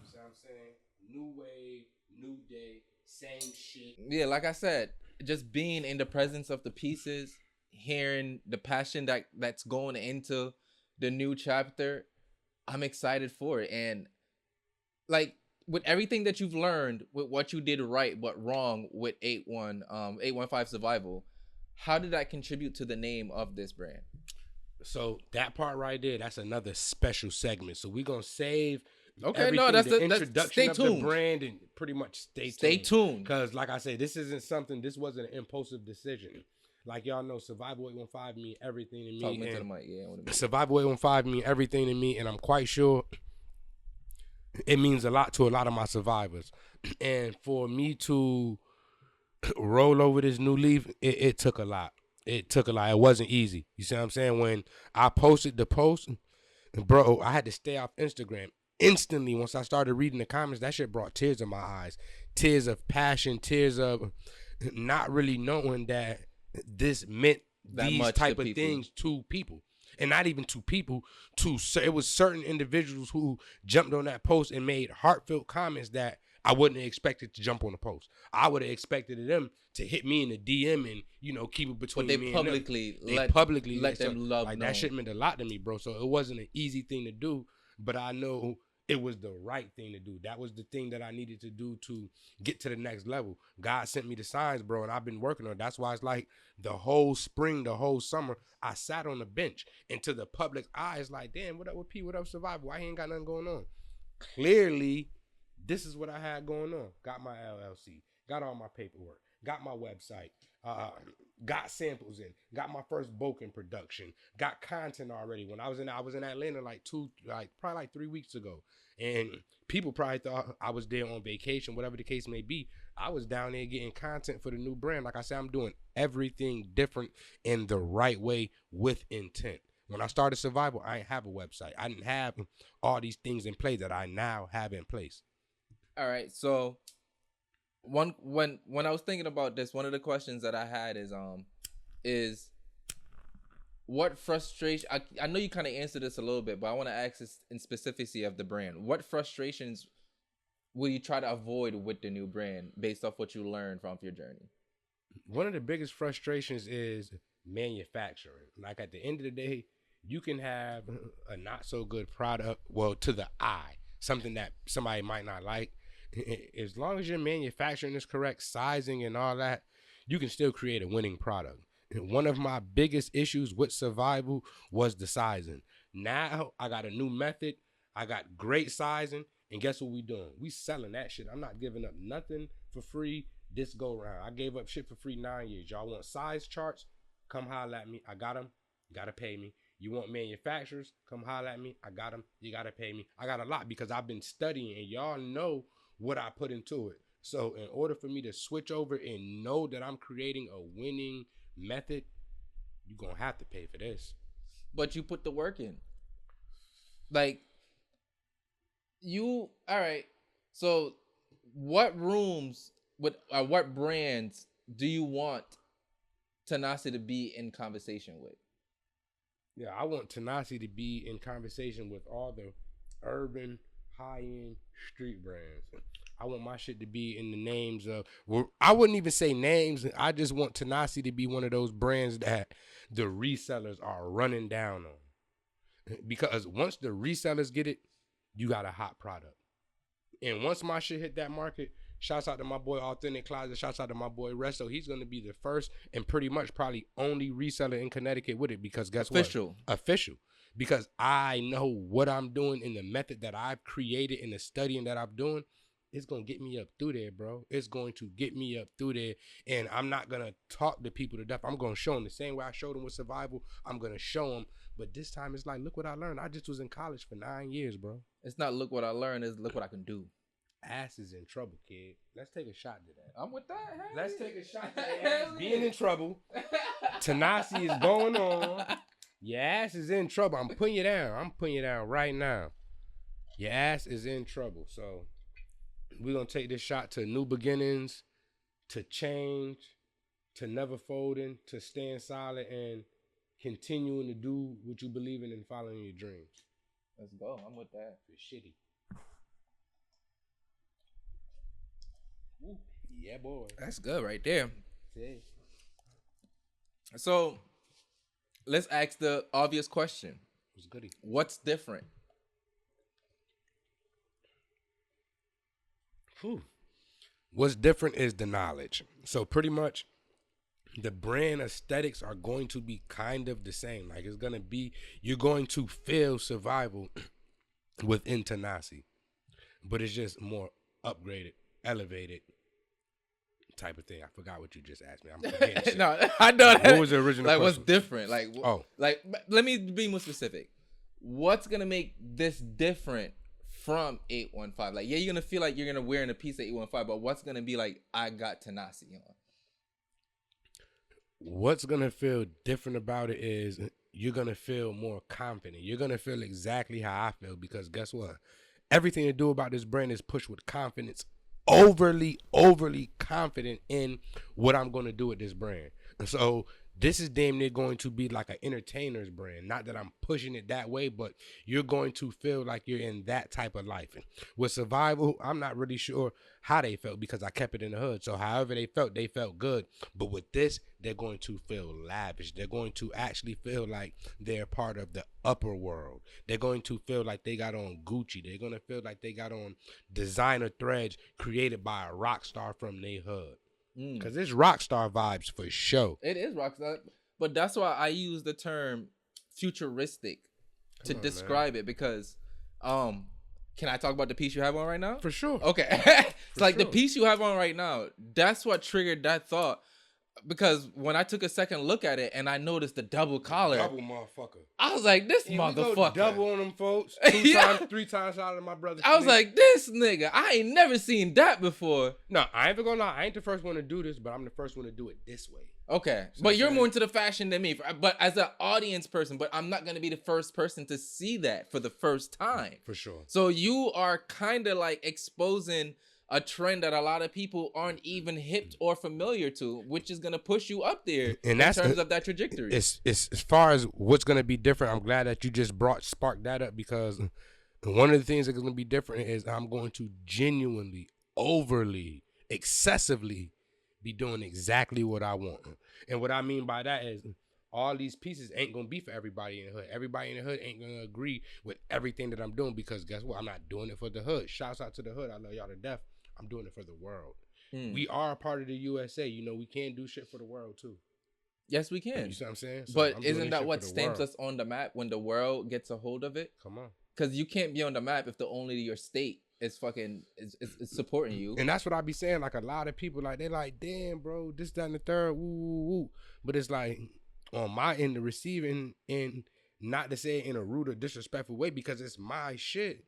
You see what I'm saying? New wave, new day, same shit. Yeah, like I said, just being in the presence of the pieces, hearing the passion that's going into the new chapter, I'm excited for it. And like with everything that you've learned, with what you did right but wrong with 815 Survival, how did that contribute to the name of this brand? So that part right there, that's another special segment. So we're gonna save. Okay, no, that's the introduction of the brand, and pretty much stay tuned. Because like I said, this wasn't an impulsive decision. Like y'all know, Survival 815 mean everything to me. Talk into the mic, yeah. Survival 815 mean everything to me, and I'm quite sure it means a lot to a lot of my survivors. And for me to roll over this new leaf, it took a lot. It took a lot. It wasn't easy. You see what I'm saying? When I posted the post, bro, I had to stay off Instagram. Instantly, once I started reading the comments, that shit brought tears in my eyes. Tears of passion, tears of not really knowing that this meant these type of things to people. And not even to people, it was certain individuals who jumped on that post and made heartfelt comments that I wouldn't have expected to jump on the post. I would have expected them to hit me in the DM and, keep it between me and them. They publicly let them love. Like, that shit meant a lot to me, bro. So it wasn't an easy thing to do, but I know it was the right thing to do. That was the thing that I needed to do to get to the next level. God sent me the signs, bro, and I've been working on it. That's why it's like the whole spring, the whole summer, I sat on the bench. And to the public eye, it's like, damn, what up with P? What up, Survival? Why he ain't got nothing going on? Clearly, this is what I had going on. Got my LLC. Got all my paperwork. Got my website. Got samples in. Got my first bulk in production. Got content already. When I was in Atlanta probably 3 weeks ago. And people probably thought I was there on vacation, whatever the case may be. I was down there getting content for the new brand. Like I said, I'm doing everything different in the right way with intent. When I started Survival, I didn't have a website. I didn't have all these things in place that I now have in place. All right, so when I was thinking about this, one of the questions that I had is what frustration, I know you kind of answered this a little bit, but I want to ask this in specificity of the brand. What frustrations will you try to avoid with the new brand based off what you learned from your journey? One of the biggest frustrations is manufacturing. Like at the end of the day, you can have a not so good product, well, to the eye, something that somebody might not like. As long as your manufacturing is correct, sizing and all that, you can still create a winning product. And one of my biggest issues with survival was the sizing. Now I got a new method. I got great sizing. And guess what we doing? We selling that shit. I'm not giving up nothing for free this go round. I gave up shit for free 9 years. Y'all want size charts? Come holler at me. I got them. You got to pay me. You want manufacturers? Come holler at me. I got them. You got to pay me. I got a lot because I've been studying and y'all know what I put into it. So in order for me to switch over and know that I'm creating a winning method, you're going to have to pay for this. But you put the work in. Like, all right. So what rooms what brands do you want Tenaci to be in conversation with? Yeah, I want Tenaci to be in conversation with all the urban, high-end street brands. I want my shit to be in the names of, well, I wouldn't even say names. I just want Tenaci to be one of those brands that the resellers are running down on. Because once the resellers get it, you got a hot product. And once my shit hit that market, shouts out to my boy Authentic Closet, shouts out to my boy Resto. He's going to be the first and pretty much probably only reseller in Connecticut with it because guess what? Official. Because I know what I'm doing in the method that I've created in the studying that I'm doing. It's going to get me up through there, bro. It's going to get me up through there. And I'm not going to talk to people to death. I'm going to show them the same way I showed them with survival. I'm going to show them. But this time it's like, look what I learned. I just was in college for 9 years, bro. It's not look what I learned. It's look what I can do. Ass is in trouble, kid. Let's take a shot to that. I'm with that. Hey. Let's take a shot to that ass being in trouble. Tenaci is going on. Your ass is in trouble. I'm putting you down. I'm putting you down right now. Your ass is in trouble. So we're going to take this shot to new beginnings, to change, to never folding, to staying solid, and continuing to do what you believe in and following your dreams. Let's go. I'm with that. You're shitty. Ooh, yeah, boy. That's good right there. Yeah. So let's ask the obvious question. What's goody? What's different? What's different is the knowledge. So pretty much the brand aesthetics are going to be kind of the same. Like it's going to be, you're going to feel survival within Tenaci, but it's just more upgraded, elevated type of thing. I forgot what you just asked me. I'm forgetting. No, I know that. What was the original like question? What's different? Like let me be more specific. What's gonna make this different from 815? Like, yeah, you're gonna feel like you're gonna wear in a piece of 815, but what's gonna be like, I got Tenaci on? What's gonna feel different about it is you're gonna feel more confident. You're gonna feel exactly how I feel because guess what? Everything to do about this brand is pushed with confidence. Overly confident in what I'm going to do with this brand. And so this is damn near going to be like an entertainer's brand. Not that I'm pushing it that way, but you're going to feel like you're in that type of life. And with survival, I'm not really sure how they felt because I kept it in the hood. So however they felt good. But with this, they're going to feel lavish. They're going to actually feel like they're part of the upper world. They're going to feel like they got on Gucci. They're going to feel like they got on designer threads created by a rock star from their hood. Because it's rock star vibes for sure. It is rock star. But that's why I use the term futuristic to describe it because can I talk about the piece you have on right now? For sure. Okay. It's like the piece you have on right now, that's what triggered that thought. Because when I took a second look at it and I noticed the double collar. Double motherfucker. I was like, this motherfucker. Double on them folks. 2 times, 3 times out of my brother's I was like, this nigga, I ain't never seen that before. No, I ain't gonna lie. I ain't the first one to do this, but I'm the first one to do it this way. Okay. So but you're more into the fashion than me. But as an audience person, but I'm not going to be the first person to see that for the first time. For sure. So you are kind of like exposing a trend that a lot of people aren't even hip or familiar to, which is going to push you up there in terms of that trajectory. It's as far as what's going to be different, I'm glad that you just sparked that up because And one of the things that's going to be different is I'm going to genuinely, overly, excessively be doing exactly what I want. And what I mean by that is all these pieces ain't going to be for everybody in the hood. Everybody in the hood ain't going to agree with everything that I'm doing because guess what? I'm not doing it for the hood. Shouts out to the hood. I love y'all to death. I'm doing it for the world. We are a part of the USA. You know, we can do shit for the world too. Yes, we can. You see what I'm saying? So but I'm isn't that what stamps us on the map when the world gets a hold of it? Come on. Because you can't be on the map if the only your state is fucking is supporting you. And that's what I be saying. Like a lot of people, like they're like, damn, bro, this, that, and the third, woo, woo, woo. But it's like on my end, the receiving end, not to say it in a rude or disrespectful way because it's my shit.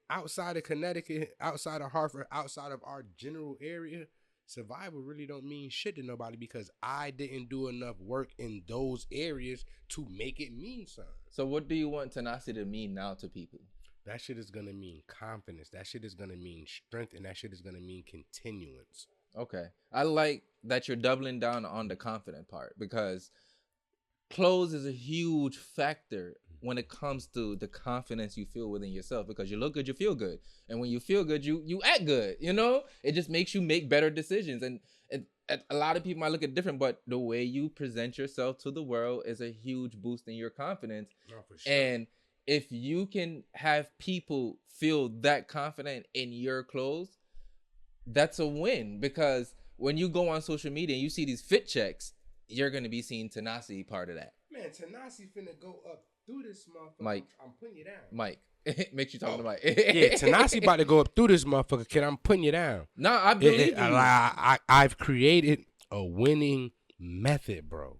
Outside of Connecticut, outside of Hartford, outside of our general area, survival really don't mean shit to nobody because I didn't do enough work in those areas to make it mean something. So what do you want tenacity to mean now to people? That shit is going to mean confidence. That shit is going to mean strength. And that shit is going to mean continuance. Okay. I like that you're doubling down on the confident part because clothes is a huge factor when it comes to the confidence you feel within yourself because you look good, you feel good. And when you feel good, you act good, you know? It just makes you make better decisions. And a lot of people might look at it different, but the way you present yourself to the world is a huge boost in your confidence. Oh, for sure. And if you can have people feel that confident in your clothes, that's a win because when you go on social media and you see these fit checks, you're going to be seeing Tenaci part of that. Man, Tenaci finna go up through this motherfucker. Mike. I'm putting you down. Mike. Makes you talking to Mike. Yeah, Tenaci about to go up through this motherfucker, kid. I'm putting you down. No, I believe you. I've created a winning method, bro.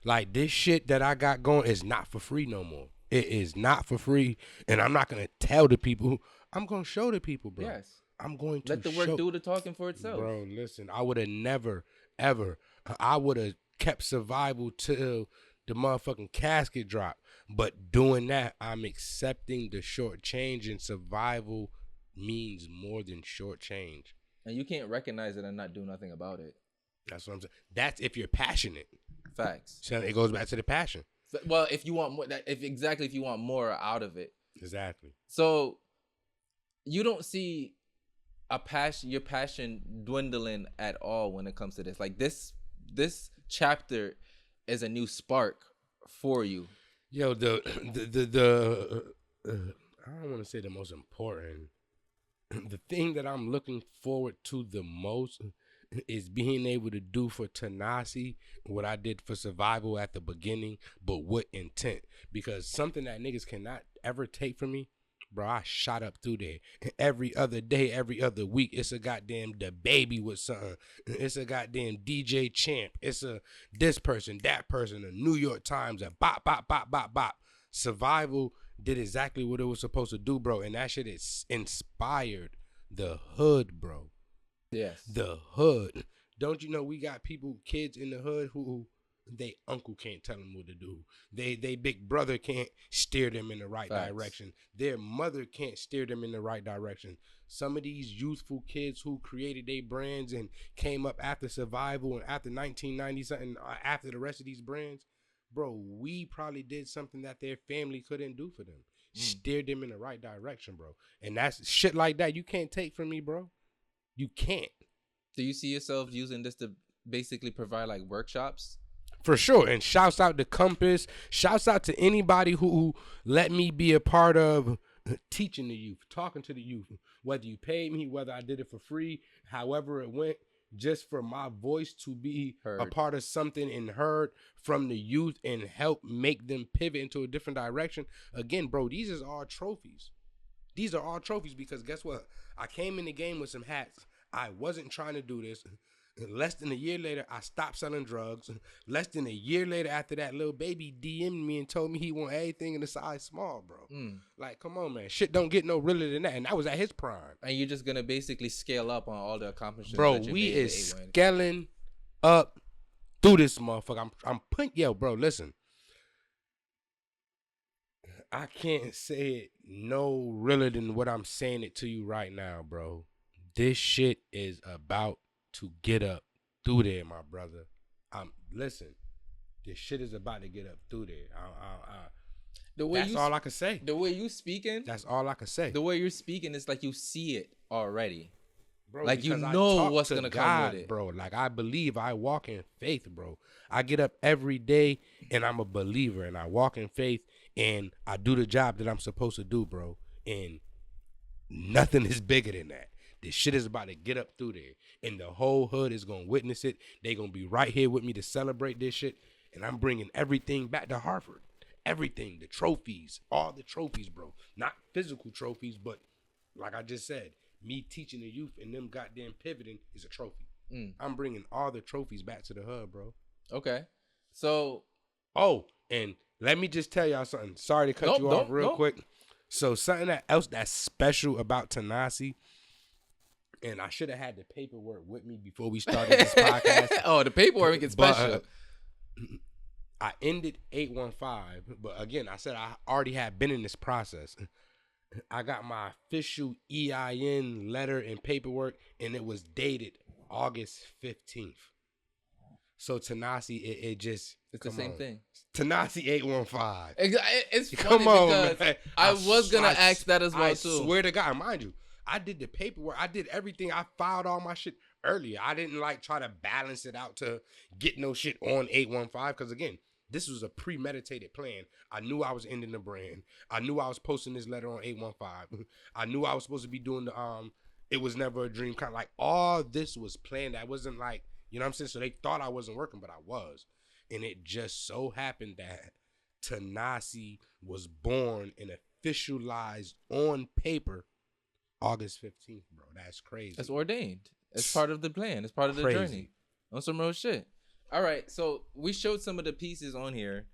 Like this shit that I got going is not for free no more. It is not for free. And I'm not going to tell the people. I'm going to show the people, bro. Yes. I'm going to let the work do the talking for itself. Bro, listen, I would have never, ever, I would have kept survival till the motherfucking casket drop. But doing that, I'm accepting the short change, and survival means more than short change. And you can't recognize it and not do nothing about it. That's what I'm saying. That's if you're passionate. Facts. So it goes back to the passion. Well, if you want more, if you want more out of it. Exactly. So you don't see your passion dwindling at all when it comes to this. Like this chapter is a new spark for you. Yo, I don't want to say the most important. The thing that I'm looking forward to the most is being able to do for Tenaci what I did for survival at the beginning, but with intent. Because something that niggas cannot ever take from me, bro, I shot up through there. Every other day, every other week, it's a goddamn the baby with something. It's a goddamn DJ Champ. It's a this person, that person, a New York Times, a bop, bop, bop, bop, bop. Survival did exactly what it was supposed to do, bro. And that shit is inspired the hood, bro. Yes. The hood. Don't you know we got kids in the hood who they uncle can't tell them what to do. They big brother can't steer them in the right direction. Their mother can't steer them in the right direction. Some of these youthful kids who created their brands and came up after survival and after 1990 something, after the rest of these brands, bro, we probably did something that their family couldn't do for them. Steered them in the right direction, bro. And that's shit like that you can't take from me, bro. You can't. Do you see yourself using this to basically provide like workshops? For sure. And shouts out to Compass. Shouts out to anybody who let me be a part of teaching the youth, talking to the youth. Whether you paid me, whether I did it for free, however it went, just for my voice to be a part of something and heard from the youth and help make them pivot into a different direction. Again, bro, these are all trophies. These are all trophies because guess what? I came in the game with some hats. I wasn't trying to do this. Less than a year later, I stopped selling drugs. Less than a year later after that, little baby DM'd me and told me he want everything in the size small, bro. Like, come on, man. Shit don't get no realer than that. And that was at his prime. And you're just going to basically scale up on all the accomplishments. Bro, we is scaling up through this motherfucker. I'm putting, yo, bro, listen. I can't say it no realer than what I'm saying it to you right now, bro. This shit is about to get up through there, my brother. Listen, this shit is about to get up through there. That's all I can say. The way you speaking. That's all I can say. The way you're speaking is like you see it already. Bro, like you know what's gonna come with it, bro. Like I believe, I walk in faith, bro. I get up every day and I'm a believer, and I walk in faith, and I do the job that I'm supposed to do, bro. And nothing is bigger than that. This shit is about to get up through there, and the whole hood is gonna witness it. They gonna be right here with me to celebrate this shit, and I'm bringing everything back to Hartford. Everything, the trophies, all the trophies, bro. Not physical trophies, but like I just said, me teaching the youth and them goddamn pivoting is a trophy. I'm bringing all the trophies back to the hood, bro. Okay. So. Oh, and let me just tell y'all something. Sorry to cut you off real quick. So something else that's special about Tenaci, and I should have had the paperwork with me before we started this podcast. Oh, the paperwork is special. I ended 815, but again, I said I already had been in this process. I got my official EIN letter and paperwork, and it was dated August 15th. So Tenaci, it just... It's the same thing. Tenaci 815. It's funny because man. I was going to ask that as well, too. I swear to God, mind you, I did the paperwork. I did everything. I filed all my shit earlier. I didn't like try to balance it out to get no shit on 815 because, again, this was a premeditated plan. I knew I was ending the brand. I knew I was posting this letter on 815. I knew I was supposed to be doing the It Was Never a Dream kind of like all this was planned. I wasn't like, you know what I'm saying? So they thought I wasn't working, but I was. And it just so happened that Tenaci was born and officialized on paper August 15th, bro. That's crazy. It's ordained. It's part of the plan. It's part of the journey. On some real shit. All right, so we showed some of the pieces on here.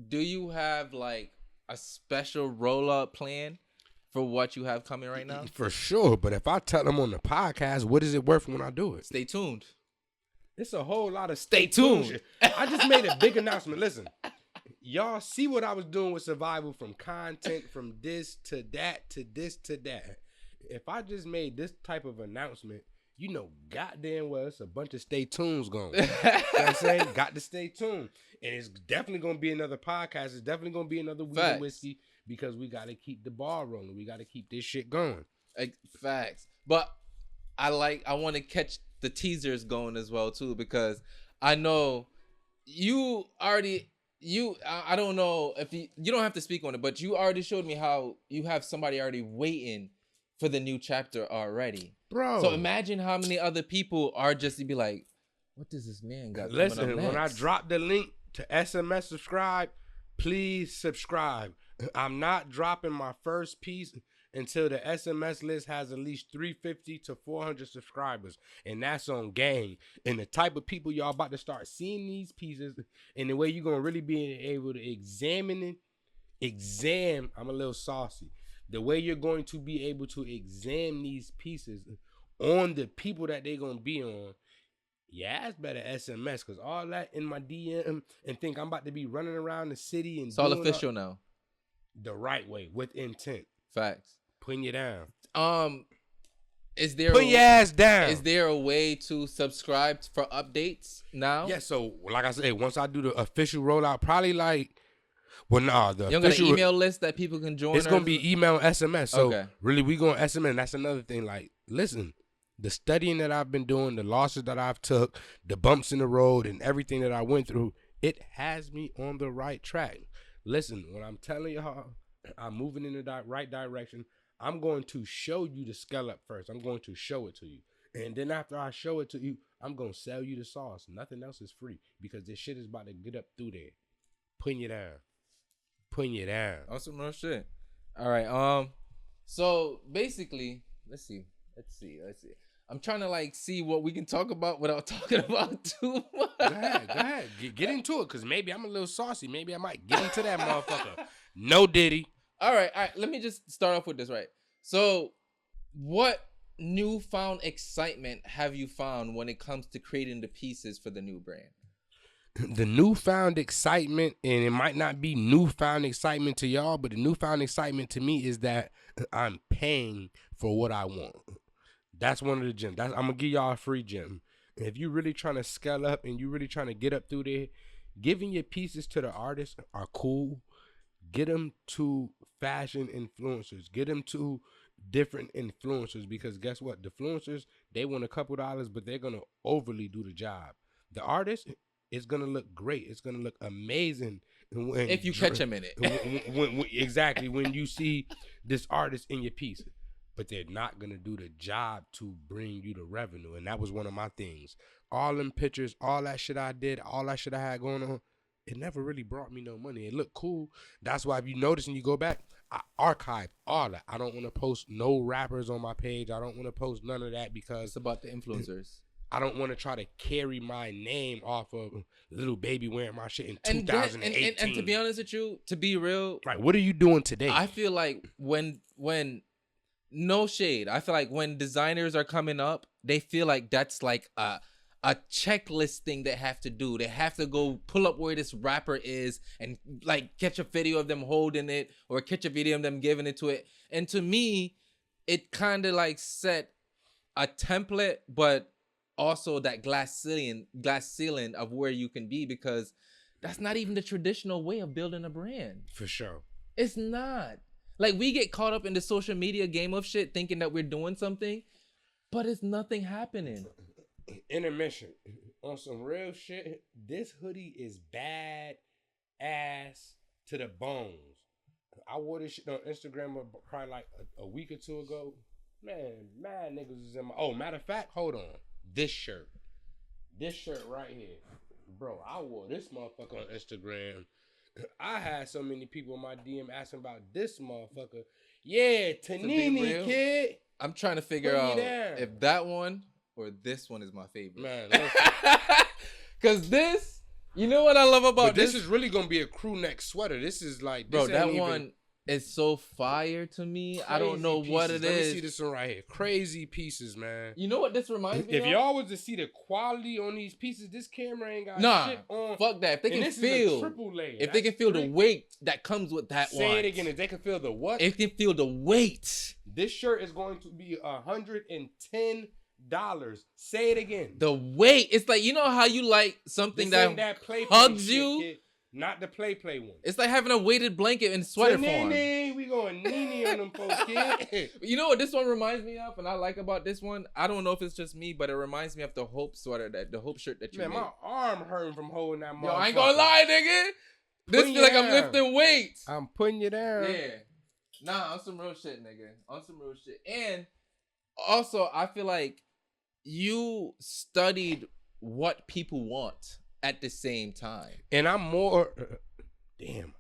Do you have like a special roll-up plan for what you have coming right now? For sure, but if I tell them on the podcast, what is it worth when I do it? Stay tuned. It's a whole lot of stay tuned. I just made a big announcement. Listen, y'all see what I was doing with Survival, from content, from this to that to this to that. If I just made this type of announcement, you know goddamn well it's a bunch of stay tunes going. You know what I'm saying? Got to stay tuned. And it's definitely going to be another podcast. It's definitely going to be another Weed and Whiskey, because we got to keep the ball rolling. We got to keep this shit going. Facts. But I want to catch the teasers going as well too, because I know you already, I don't know if you don't have to speak on it, but you already showed me how you have somebody already waiting for the new chapter already. Bro. So imagine how many other people are just to be like, what does this man got? Listen, when I drop the link to SMS subscribe, please subscribe. I'm not dropping my first piece until the SMS list has at least 350 to 400 subscribers. And that's on gang. And the type of people y'all about to start seeing these pieces, and the way you're going to really be able to I'm a little saucy. The way you're going to be able to examine these pieces on the people that they're going to be on, yeah, it's better SMS, because all that in my DM and think I'm about to be running around the city and it's all official now. The right way, with intent. Facts. Putting you down. Is there putting your ass down? Is there a way to subscribe for updates now? Yeah, so like I said, once I do the official rollout, probably like, well, nah, the you got an email list that people can join? It's gonna be email and SMS. So really, we going SMS. And that's another thing. Like, listen, the studying that I've been doing, the losses that I've took, the bumps in the road, and everything that I went through, it has me on the right track. Listen, when I'm telling y'all I'm moving in the right direction, I'm going to show you the scallop first. I'm going to show it to you. And then after I show it to you, I'm going to sell you the sauce. Nothing else is free, because this shit is about to get up through there. Putting you down. Putting you down. Awesome, no shit. All right. So basically, let's see. I'm trying to like see what we can talk about without talking about too much. Go ahead. Get into it, because maybe I'm a little saucy. Maybe I might get into that motherfucker. No Diddy. All right. Let me just start off with this, right? So, what newfound excitement have you found when it comes to creating the pieces for the new brand? The newfound excitement, and it might not be newfound excitement to y'all, but the newfound excitement to me is that I'm paying for what I want. That's one of the gems. I'm going to give y'all a free gem. If you're really trying to scale up and you're really trying to get up through there, giving your pieces to the artists are cool. get them to fashion influencers. Get them to different influencers, because guess what? The influencers, they want a couple dollars, but they're going to overly do the job. The artist, it's going to look great. It's going to look amazing. If you catch them in it. Exactly. When you see this artist in your piece. But they're not going to do the job to bring you the revenue. And that was one of my things. All them pictures, all that shit I did, all that shit I had going on, it never really brought me no money. It looked cool. That's why if you notice and you go back, I archived all that. I don't want to post no rappers on my page. I don't want to post none of that because it's about the influencers. I don't want to try to carry my name off of Lil Baby wearing my shit in 2018. And to be honest with you, to be real. Right, what are you doing today? I feel like when no shade, I feel like when designers are coming up, they feel like that's like a checklist thing they have to do. They have to go pull up where this rapper is and like catch a video of them holding it or catch a video of them giving it to it. And to me, it kind of like set a template, but also that glass ceiling of where you can be, because that's not even the traditional way of building a brand. For sure. It's not. Like, we get caught up in the social media game of shit thinking that we're doing something, but it's nothing happening. Intermission. On some real shit, this hoodie is bad ass to the bones. I wore this shit on Instagram probably like a week or two ago. Man, mad niggas is in my... Oh, matter of fact, hold on. This shirt right here. Bro, I wore this motherfucker on Instagram. I had so many people in my DM asking about this motherfucker. Yeah, Tanini, kid. I'm trying to figure out if that one or this one is my favorite. Man, because this, you know what I love about this is really going to be a crew neck sweater. This is like... Bro, that one is so fire to me. I don't know what it is. Let me see this one right here. Crazy pieces, man. You know what this reminds me of? If y'all was to see the quality on these pieces, this camera ain't got shit on. Fuck that. If they can feel, triple layer. If they can feel the weight that comes with that one. Say it again. If they can feel the what? If they can feel the weight. This shirt is going to be $110. Say it again. The weight. It's like, you know how you like something that hugs you? Shit, not the play one. It's like having a weighted blanket in sweater form. We going Nene on them folks, kid. You know what this one reminds me of, and I like about this one? I don't know if it's just me, but it reminds me of the Hope sweater, the Hope shirt that you made. My arm hurting from holding that motherfucker. Yo, I ain't gonna lie, nigga. This feel like I'm lifting weights. I'm putting you down. Yeah. Nah, on some real shit, nigga. On some real shit. And also, I feel like you studied what people want at the same time. And I'm more... damn.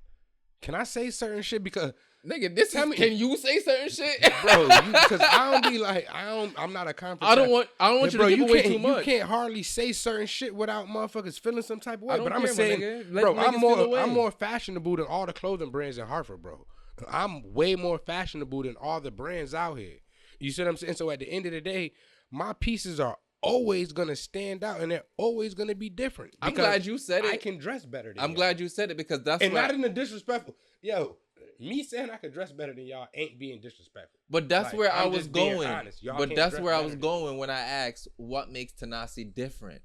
Can I say certain shit? Because... Nigga, can you say certain shit? Bro, because I don't be like... I'm not a confident... I don't want you to give away too much. You can't hardly say certain shit without motherfuckers feeling some type of way. But I'm saying... Bro, I'm more fashionable than all the clothing brands in Hartford, bro. I'm way more fashionable than all the brands out here. You see what I'm saying? So at the end of the day, my pieces are always gonna stand out, and they're always gonna be different. I'm glad you said it. I can dress better than I'm glad you said it, because that's and not in a disrespectful. Yo, me saying I could dress better than y'all ain't being disrespectful. But that's like, where I was going. But that's where I was going when I asked what makes Tenaci different.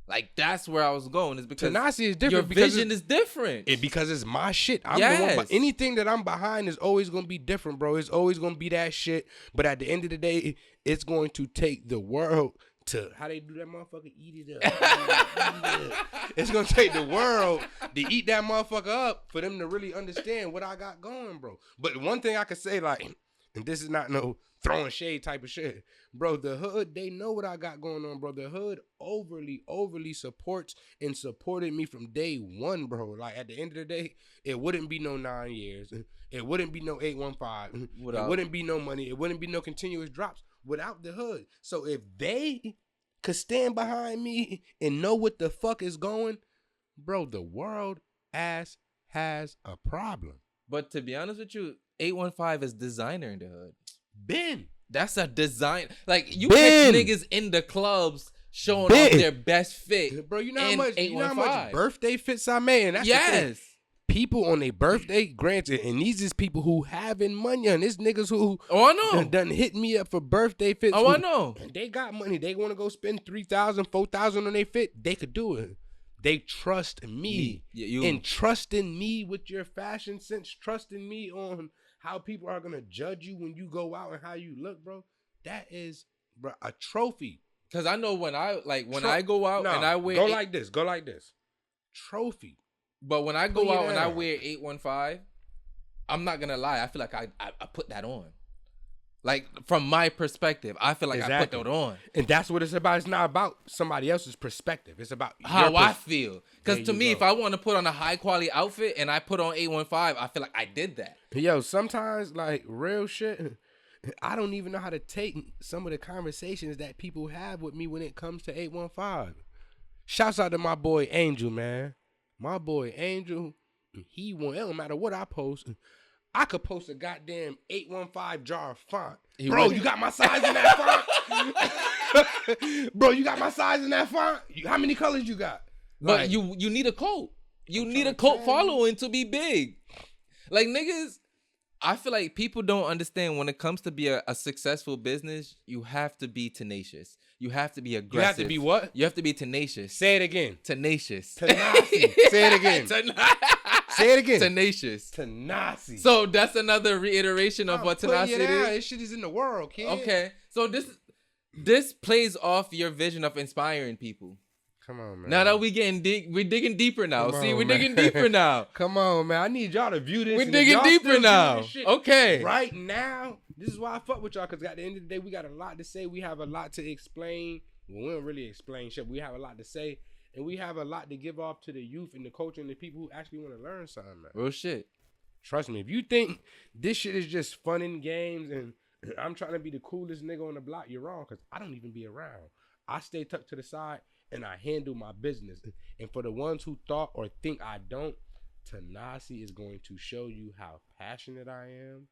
Like, that's where I was going. Is because Tenaci is different. Your vision is different. Because it's my shit. I'm the one, anything that I'm behind is always gonna be different, bro. It's always gonna be that shit. But at the end of the day, it's going to take the world to how they do that motherfucker, eat it up. It's gonna take the world to eat that motherfucker up for them to really understand what I got going, bro. But one thing I could say, like, and this is not no throwing shade type of shit, bro. The hood, they know what I got going on, bro. The hood overly supports and supported me from day one, bro. Like, at the end of the day, it wouldn't be no 9 years. It wouldn't be no 815. It wouldn't be no money. It wouldn't be no continuous drops without the hood. So if they could stand behind me and know what the fuck is going, bro, the world ass has a problem. But to be honest with you, 815 is designer in the hood. Ben. That's a design. Like, you catch niggas in the clubs showing off their best fit. Bro, you know how much birthday fits I made? And that's the thing. People on their birthday, granted, and these is people who having money, and this niggas who done hit me up for birthday fits. I know. And they got money. They want to go spend $3,000, $4,000 on their fit. They could do it. They trust me. And trusting me with your fashion sense, trusting me on how people are gonna judge you when you go out and how you look, bro. That is, bro, a trophy. Cause I know when I go out and I wear go like this. Trophy. But when I go out and I wear 815, I'm not gonna lie. I feel like I put that on. Like, from my perspective, I feel like I put that on. And that's what it's about. It's not about somebody else's perspective. It's about how I feel. Because to me, if I want to put on a high quality outfit and I put on 815, I feel like I did that. Yo, sometimes, like, real shit, I don't even know how to take some of the conversations that people have with me when it comes to 815. Shouts out to my boy Angel, man. My boy Angel, it don't matter what I post. I could post a goddamn 815 jar of font. Bro, you got my size in that font? Bro, you got my size in that font? How many colors you got? But like, you need a cult. You need a cult following to be big. Like, niggas, I feel like people don't understand when it comes to be a successful business, you have to be tenacious. You have to be aggressive. You have to be what? You have to be tenacious. Say it again. Tenacious. Tenaci. Say it again. Say it again. Tenacious. Tenaci. So that's another reiteration of what tenacity is. This shit is in the world, kid. Okay. So this plays off your vision of inspiring people. Come on, man. Now that we're digging deeper now. We're digging deeper now. Come on, man. I need y'all to view this. We're digging deeper now. Okay. Right now, this is why I fuck with y'all, because at the end of the day, we got a lot to say. We have a lot to explain. Well, we don't really explain shit. We have a lot to say. And we have a lot to give off to the youth and the culture and the people who actually want to learn something, man. Real shit. Trust me. If you think this shit is just fun and games and I'm trying to be the coolest nigga on the block, you're wrong, because I don't even be around. I stay tucked to the side and I handle my business. And for the ones who thought or think I don't, Tenaci is going to show you how passionate I am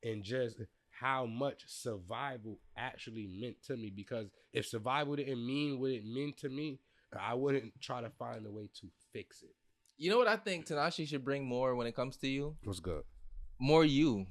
and just how much survival actually meant to me. Because if survival didn't mean what it meant to me, I wouldn't try to find a way to fix it. You know what I think Tenaci should bring more when it comes to you? What's good? More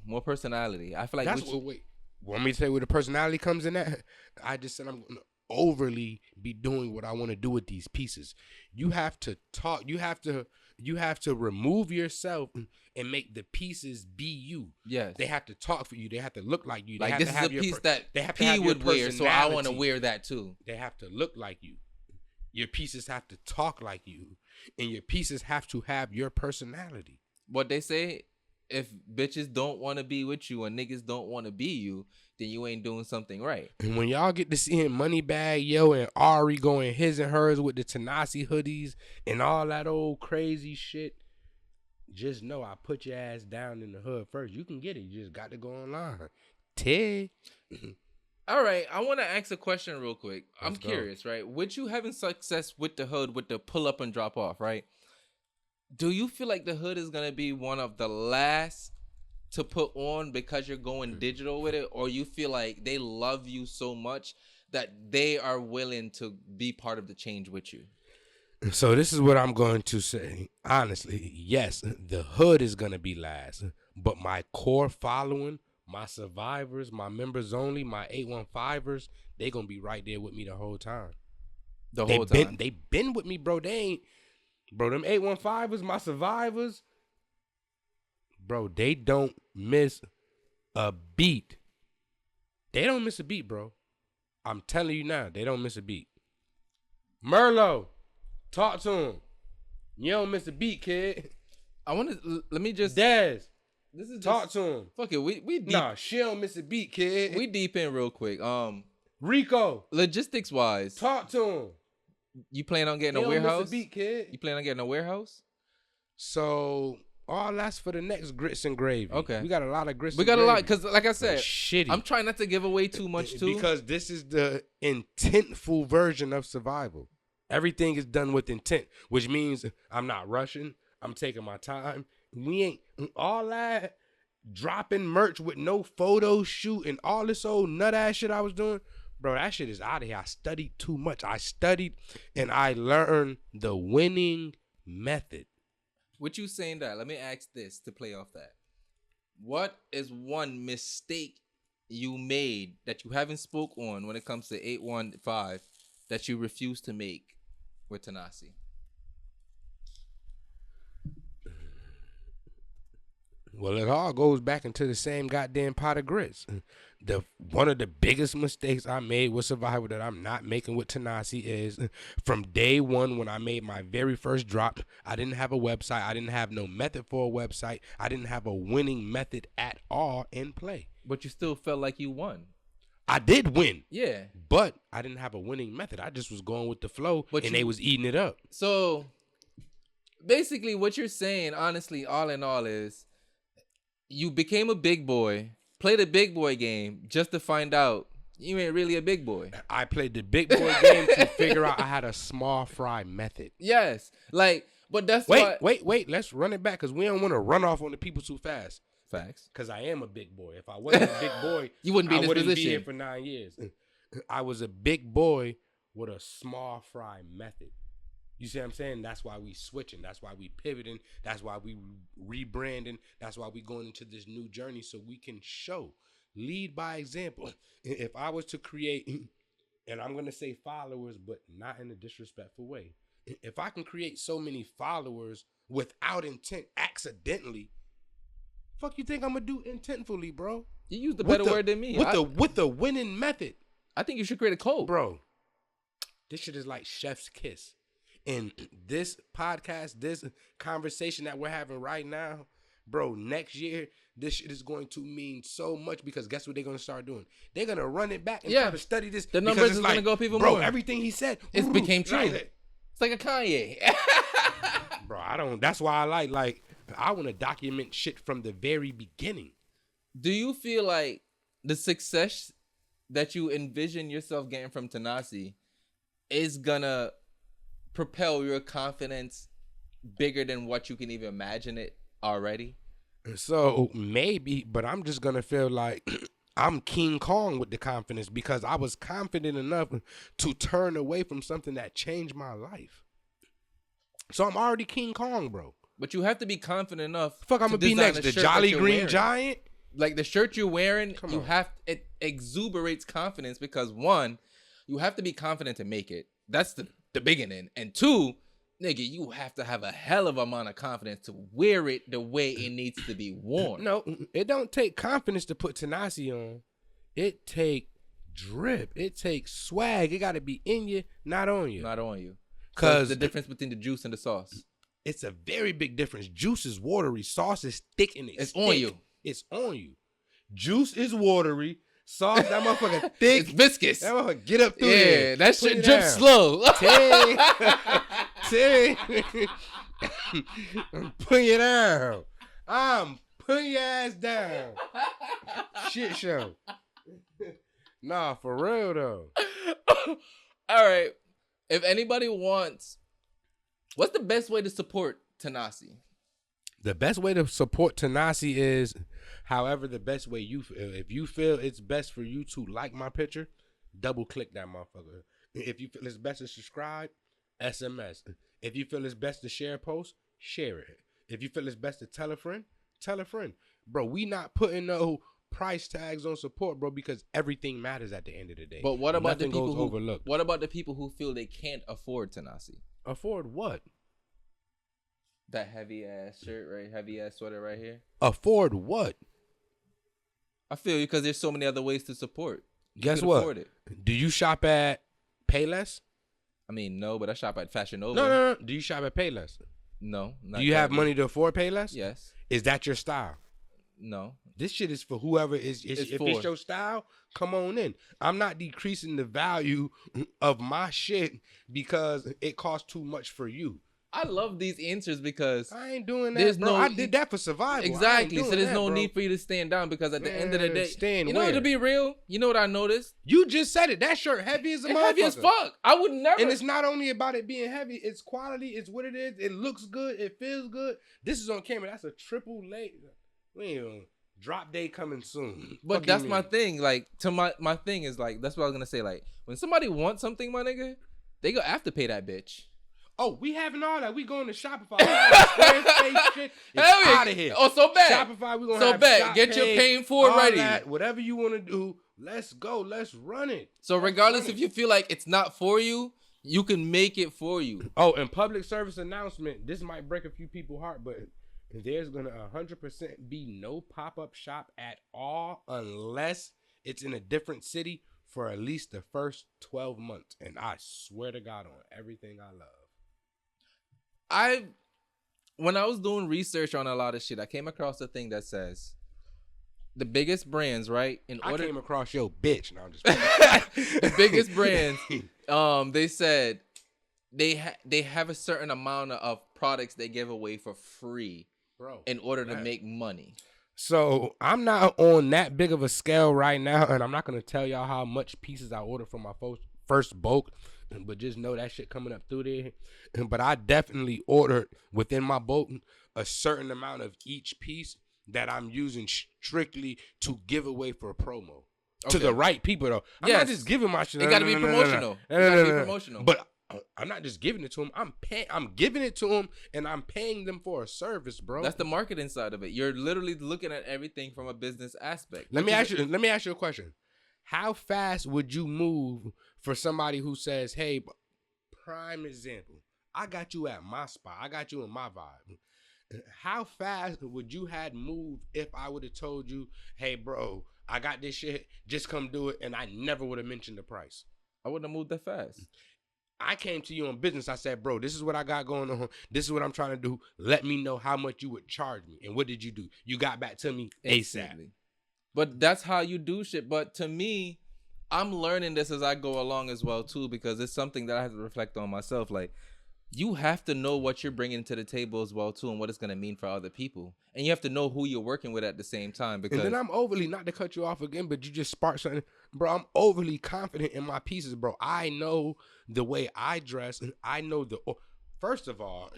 more personality. I feel like that's what. Wait, want me to tell you where the personality comes in at? I just said I'm going to overly be doing what I want to do with these pieces. You have to talk. You have to remove yourself and make the pieces be you. Yes. They have to talk for you. They have to look like you. They like have this to is have a piece that they have P to have would wear, so I want to wear that too. They have to look like you. Your pieces have to talk like you, and your pieces have to have your personality. What they say, if bitches don't want to be with you and niggas don't want to be you, then you ain't doing something right. And when y'all get to seeing Moneybag Yo and Ari going his and hers with the Tenaci hoodies and all that old crazy shit, just know I put your ass down in the hood first. You can get it. You just got to go online. All right, I want to ask a question real quick. I'm curious, right? With you having success with the hood, with the pull up and drop off, right? Do you feel like the hood is going to be one of the last to put on because you're going digital with it? Or you feel like they love you so much that they are willing to be part of the change with you? So this is what I'm going to say. Honestly, yes, the hood is going to be last. But my core following, my survivors, my members only, my 815ers, they going to be right there with me the whole time. They been with me, bro. They ain't... Bro, them 815ers, my survivors, bro, they don't miss a beat. They don't miss a beat, bro. I'm telling you now, they don't miss a beat. Merlot, talk to him. You don't miss a beat, kid. Let me just... Dez, talk to him. Fuck it, we deep. Nah, she don't miss a beat, kid. We deep in real quick. Rico, logistics-wise. Talk to him. You plan on getting a warehouse? Miss a beat, kid. You plan on getting a warehouse? So all that's for the next grits and gravy. Okay, we got a lot of grits. We got a lot because, like I said, shitty. I'm trying not to give away too much too, because this is the intentful version of survival. Everything is done with intent, which means I'm not rushing. I'm taking my time. We ain't all that dropping merch with no photo shoot and all this old nut ass shit I was doing. Bro, that shit is out of here. I studied too much. I studied and I learned the winning method. With you saying that, let me ask this to play off that. What is one mistake you made that you haven't spoke on when it comes to 815 that you refuse to make with Tenaci? Well, it all goes back into the same goddamn pot of grits. One of the biggest mistakes I made with Survival that I'm not making with Tenaci is from day one when I made my very first drop, I didn't have a website. I didn't have no method for a website. I didn't have a winning method at all in play. But you still felt like you won. I did win. Yeah. But I didn't have a winning method. I just was going with the flow, they was eating it up. So basically what you're saying, honestly, all in all is you became a big boy, played a big boy game just to find out you ain't really a big boy. I played the big boy game to figure out I had a small fry method. Yes. Like, but that's Wait. Let's run it back because we don't want to run off on the people too fast. Facts. Because I am a big boy. If I wasn't a big boy, you wouldn't be in this position. Be here for 9 years. I was a big boy with a small fry method. You see what I'm saying? That's why we switching. That's why we pivoting. That's why we rebranding. That's why we going into this new journey so we can lead by example. If I was to create, and I'm going to say followers, but not in a disrespectful way. If I can create so many followers without intent, accidentally, fuck you think I'm gonna do intentfully, bro? You used a better word than me. With the winning method. I think you should create a code. Bro, this shit is like chef's kiss. And this podcast, this conversation that we're having right now, bro, next year, this shit is going to mean so much because guess what they're going to start doing? They're going to run it back and try to study this. The numbers is going to go people more. Bro, everything he said. It became true. It's like a Kanye. Bro, that's why I like, I want to document shit from the very beginning. Do you feel like the success that you envision yourself getting from Tenaci is gonna propel your confidence bigger than what you can even imagine it already? So maybe, but I'm just gonna feel like I'm King Kong with the confidence because I was confident enough to turn away from something that changed my life. So I'm already King Kong, bro. But you have to be confident enough. Fuck, I'm gonna be next. The Jolly Green Giant. Like the shirt you're wearing, it exuberates confidence because one, you have to be confident to make it. That's the beginning. And two, nigga, you have to have a hell of amount of confidence to wear it the way it needs to be worn. No, it don't take confidence to put Tenaci on. It take drip. It takes swag. It got to be in you, not on you. Not on you. Because the difference between the juice and the sauce. It's a very big difference. Juice is watery. Sauce is thick and it's on you. It's on you. Juice is watery. Sauce, that motherfucker thick. It's viscous. That motherfucker get up through there. Yeah, that shit drips slow. Tay. I'm putting you down. I'm putting your ass down. Shit show. Nah, for real though. All right. If anybody wants, what's the best way to support Tenaci? The best way to support Tenaci is however the best way you feel. If you feel it's best for you to like my picture, double click that motherfucker. If you feel it's best to subscribe, SMS. If you feel it's best to share a post, share it. If you feel it's best to tell a friend, tell a friend. Bro, we not putting no price tags on support, bro, because everything matters at the end of the day. But what about Nothing the people goes who overlooked. What about the people who feel they can't afford Tenaci? Afford what? That heavy ass shirt, right? Heavy ass sweater right here. Afford what? I feel you because there's so many other ways to support. Guess what? Do you shop at Payless? I mean, no, but I shop at Fashion Nova. No. Do you shop at Payless? No. Do you have money to afford Payless? Yes. Is that your style? No. This shit is for whoever is. If it's your style, come on in. I'm not decreasing the value of my shit because it costs too much for you. I love these answers because I ain't doing that, bro. I did that for survival. Exactly. So there's no need for you to stand down because at the end of the day, you know, to be real, you know what I noticed? You just said it. That shirt heavy as a motherfucker. Heavy as fuck. I would never. And it's not only about it being heavy. It's quality. It's what it is. It looks good. It feels good. This is on camera. That's a triple late. We ain't gonna drop day coming soon. But that's my thing. Like my thing is like that's what I was gonna say. Like when somebody wants something, my nigga, they go have to pay that bitch. Oh, we having all that. We going to Shopify. Squarespace shit. It's out of here. Oh, so bad. Shopify, we going to have bad. Get your paying for it ready. That, whatever you want to do, let's go. Let's run it. So regardless if you feel like it's not for you, you can make it for you. Oh, and public service announcement. This might break a few people's heart, but there's going to 100% be no pop-up shop at all unless it's in a different city for at least the first 12 months. And I swear to God on everything I love. When I was doing research on a lot of shit, I came across a thing that says the biggest brands, right? I came across your bitch. No, I'm just the biggest brands, they said they have a certain amount of products they give away for free, bro, in order to make money. So I'm not on that big of a scale right now, and I'm not gonna tell y'all how much pieces I ordered from my first bulk, but just know that shit coming up through there. But I definitely ordered within my bulk a certain amount of each piece that I'm using strictly to give away for a promo to the right people though. I'm not just giving my shit. It got to be promotional. It got to be promotional. But I'm not just giving it to them. I'm giving it to them, and I'm paying them for a service, bro. That's the marketing side of it. You're literally looking at everything from a business aspect. Let me ask you a question. How fast would you move for somebody who says, "Hey, prime example, I got you at my spot. I got you in my vibe." How fast would you had moved if I would have told you, "Hey, bro, I got this shit. Just come do it," and I never would have mentioned the price? I wouldn't have moved that fast. I came to you on business. I said, "Bro, this is what I got going on. This is what I'm trying to do. Let me know how much you would charge me." And what did you do? You got back to me ASAP. But that's how you do shit. But to me, I'm learning this as I go along as well too, because it's something that I have to reflect on myself. Like, you have to know what you're bringing to the table as well too, and what it's going to mean for other people. And you have to know who you're working with at the same time. Because and then I'm overly, not to cut you off again, but you just sparked something. Bro, I'm overly confident in my pieces, bro. I know the way I dress, and I know first of all,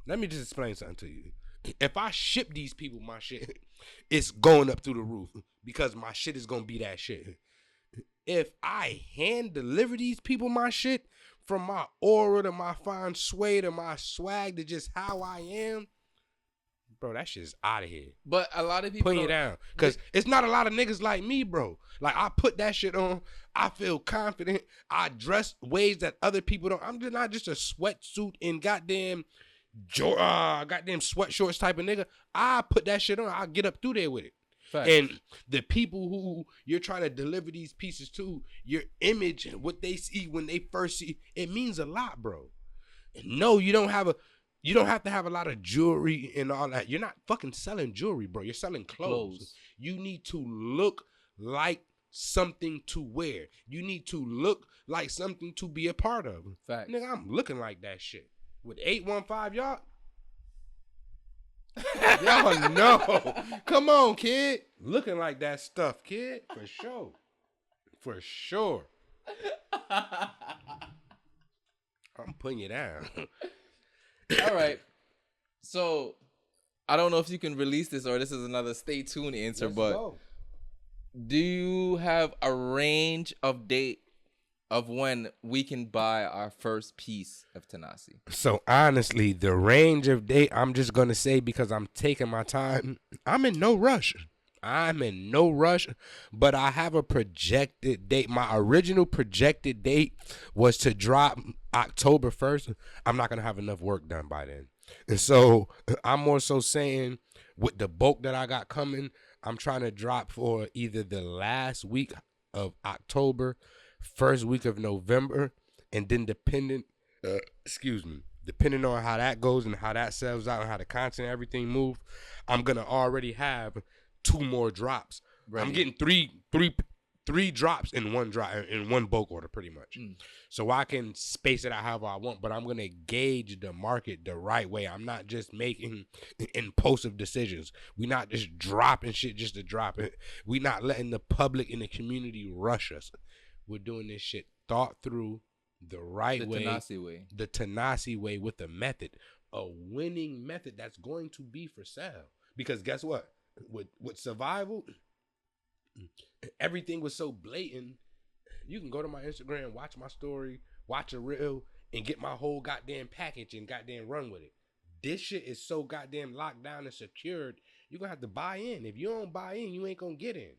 let me just explain something to you. If I ship these people my shit, it's going up through the roof because my shit is going to be that shit. If I hand deliver these people my shit, from my aura to my fine sway to my swag to just how I am, bro, that shit's out of here. But a lot of people putting it down, because it's not a lot of niggas like me, bro. Like, I put that shit on. I feel confident. I dress ways that other people don't. I'm just not just a sweatsuit and goddamn sweat shorts type of nigga. I put that shit on. I'll get up through there with it. Fact. And the people who you're trying to deliver these pieces to, your image, what they see when they first see, it means a lot, bro. And no, you don't have to have a lot of jewelry and all that. You're not fucking selling jewelry, bro. You're selling clothes. You need to look like something to wear. You need to look like something to be a part of. Fact. Nigga, I'm looking like that shit. With 815, y'all. Y'all know. Come on, kid. Looking like that stuff, kid. For sure. For sure. I'm putting you down. All right. So, I don't know if you can release this or this is another stay tuned answer, Let's but go. Do you have a range of date of when we can buy our first piece of Tenaci? So honestly, the range of date, I'm just going to say, because I'm taking my time, I'm in no rush, but I have a projected date. My original projected date was to drop October 1st. I'm not going to have enough work done by then. And so I'm more so saying, with the bulk that I got coming, I'm trying to drop for either the last week of October, first week of November, and then depending on how that goes and how that sells out and how the content and everything move, I'm gonna already have 2 more drops. Ready. I'm getting three drops in one bulk order, pretty much. So I can space it out however I want, but I'm gonna gauge the market the right way. I'm not just making impulsive decisions. We're not just dropping shit just to drop it. We're not letting the public and the community rush us. We're doing this shit thought through the right way. The Tenaci way with a method. A winning method that's going to be for sale. Because guess what? With survival, everything was so blatant. You can go to my Instagram, watch my story, watch a reel, and get my whole goddamn package and goddamn run with it. This shit is so goddamn locked down and secured. You're going to have to buy in. If you don't buy in, you ain't going to get in.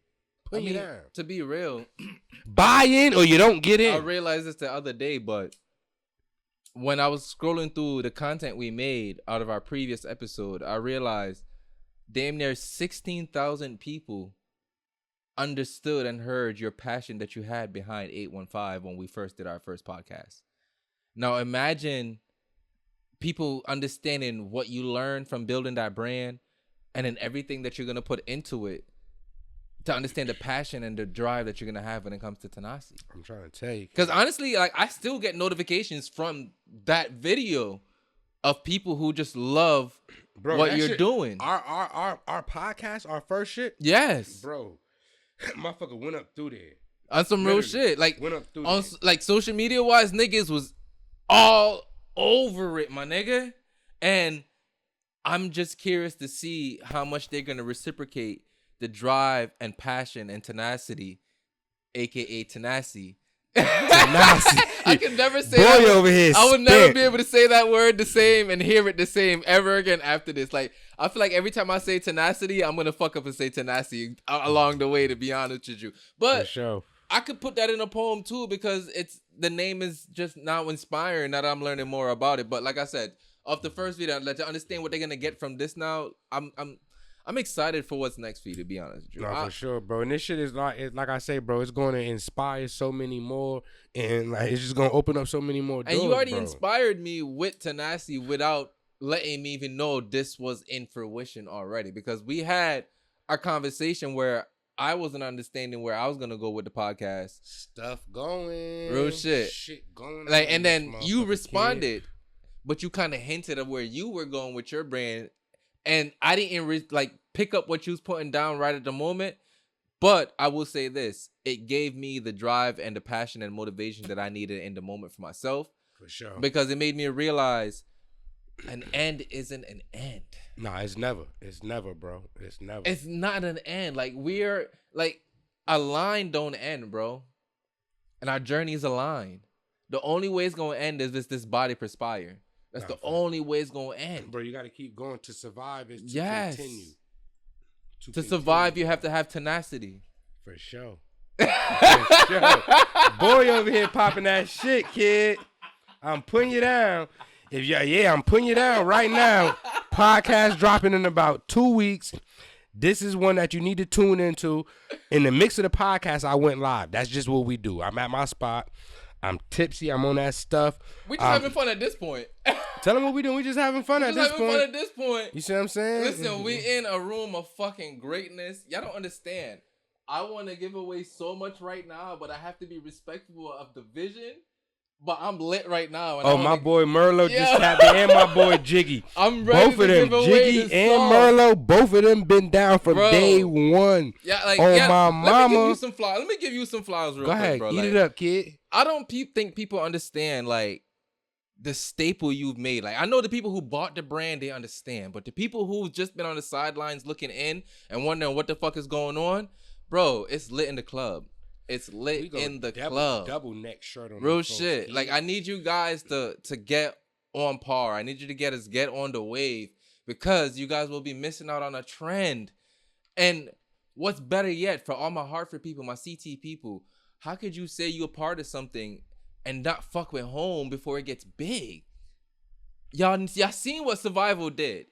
Put me down. To be real, buy in or you don't get in. I realized this the other day, but when I was scrolling through the content we made out of our previous episode, I realized damn near 16,000 people understood and heard your passion that you had behind 815 when we first did our first podcast. Now imagine people understanding what you learned from building that brand and then everything that you're going to put into it to understand the passion and the drive that you're going to have when it comes to Tenaci. I'm trying to tell you. Because honestly, like, I still get notifications from that video of people who just love what you're doing. Our podcast, our first shit. Yes. Bro. Motherfucker went up through there. On some real shit. Like, went up through on there. Like social media wise, niggas was all over it, my nigga. And I'm just curious to see how much they're gonna reciprocate the drive and passion and tenacity, aka Tenaci. I can never say Boy that. Over here I would never be able to say that word the same and hear it the same ever again after this. Like, I feel like every time I say tenacity, I'm gonna fuck up and say Tenaci along the way, to be honest with you. But for sure. I could put that in a poem too, because the name is just now inspiring. Now that I'm learning more about it. But like I said, off the first video, to understand what they're gonna get from this now, I'm excited for what's next for you, to be honest with you. No, for sure, bro. And this shit is like I say, bro, it's going to inspire so many more, and like it's just going to open up so many more doors. And you already bro. inspired me with Tenaci without letting me even know this was in fruition already, because we had our conversation where I wasn't understanding where I was gonna go with the podcast. Stuff going, real shit going. Like, and then you responded, but you kind of hinted of where you were going with your brand. And I didn't pick up what you was putting down right at the moment. But I will say this. It gave me the drive and the passion and motivation that I needed in the moment for myself. For sure. Because it made me realize an end isn't an end. Nah, it's never. It's never, bro. It's never. It's not an end. Like, we're like, a line don't end, bro. And our journey is a line. The only way it's going to end is this body perspire. That's the only way it's going to end. Bro, you got to keep going. To survive is to continue. To survive, you have to have tenacity. For sure. For sure. Boy over here popping that shit, kid. I'm putting you down. I'm putting you down right now. Podcast dropping in about 2 weeks. This is one that you need to tune into. In the mix of the podcast, I went live. That's just what we do. I'm at my spot. I'm tipsy. I'm on that stuff. We just having fun at this point. Tell them what we doing. We just having fun at this point. Fun at this point. You see what I'm saying? Listen, we in a room of fucking greatness. Y'all don't understand. I want to give away so much right now, but I have to be respectful of the vision. But I'm lit right now. And my boy Merlot just tapped in, and my boy Jiggy. I'm ready both of them, Jiggy and Merlot, both of them been down from day one. Yeah, like, my mama. Let me give you some flowers. Let me give you some flowers real quick, ahead, bro. Eat it up, kid. I don't think people understand, like, the staple you've made. Like, I know the people who bought the brand, they understand. But the people who've just been on the sidelines looking in and wondering what the fuck is going on, bro, it's lit in the club. It's lit in the club. Double neck shirt on. Real shit. Folks. Like, I need you guys to get on par. I need you to get on the wave, because you guys will be missing out on a trend. And what's better yet, for all my Hartford people, my CT people, how could you say you're a part of something and not fuck with home before it gets big? Y'all seen what Survival did.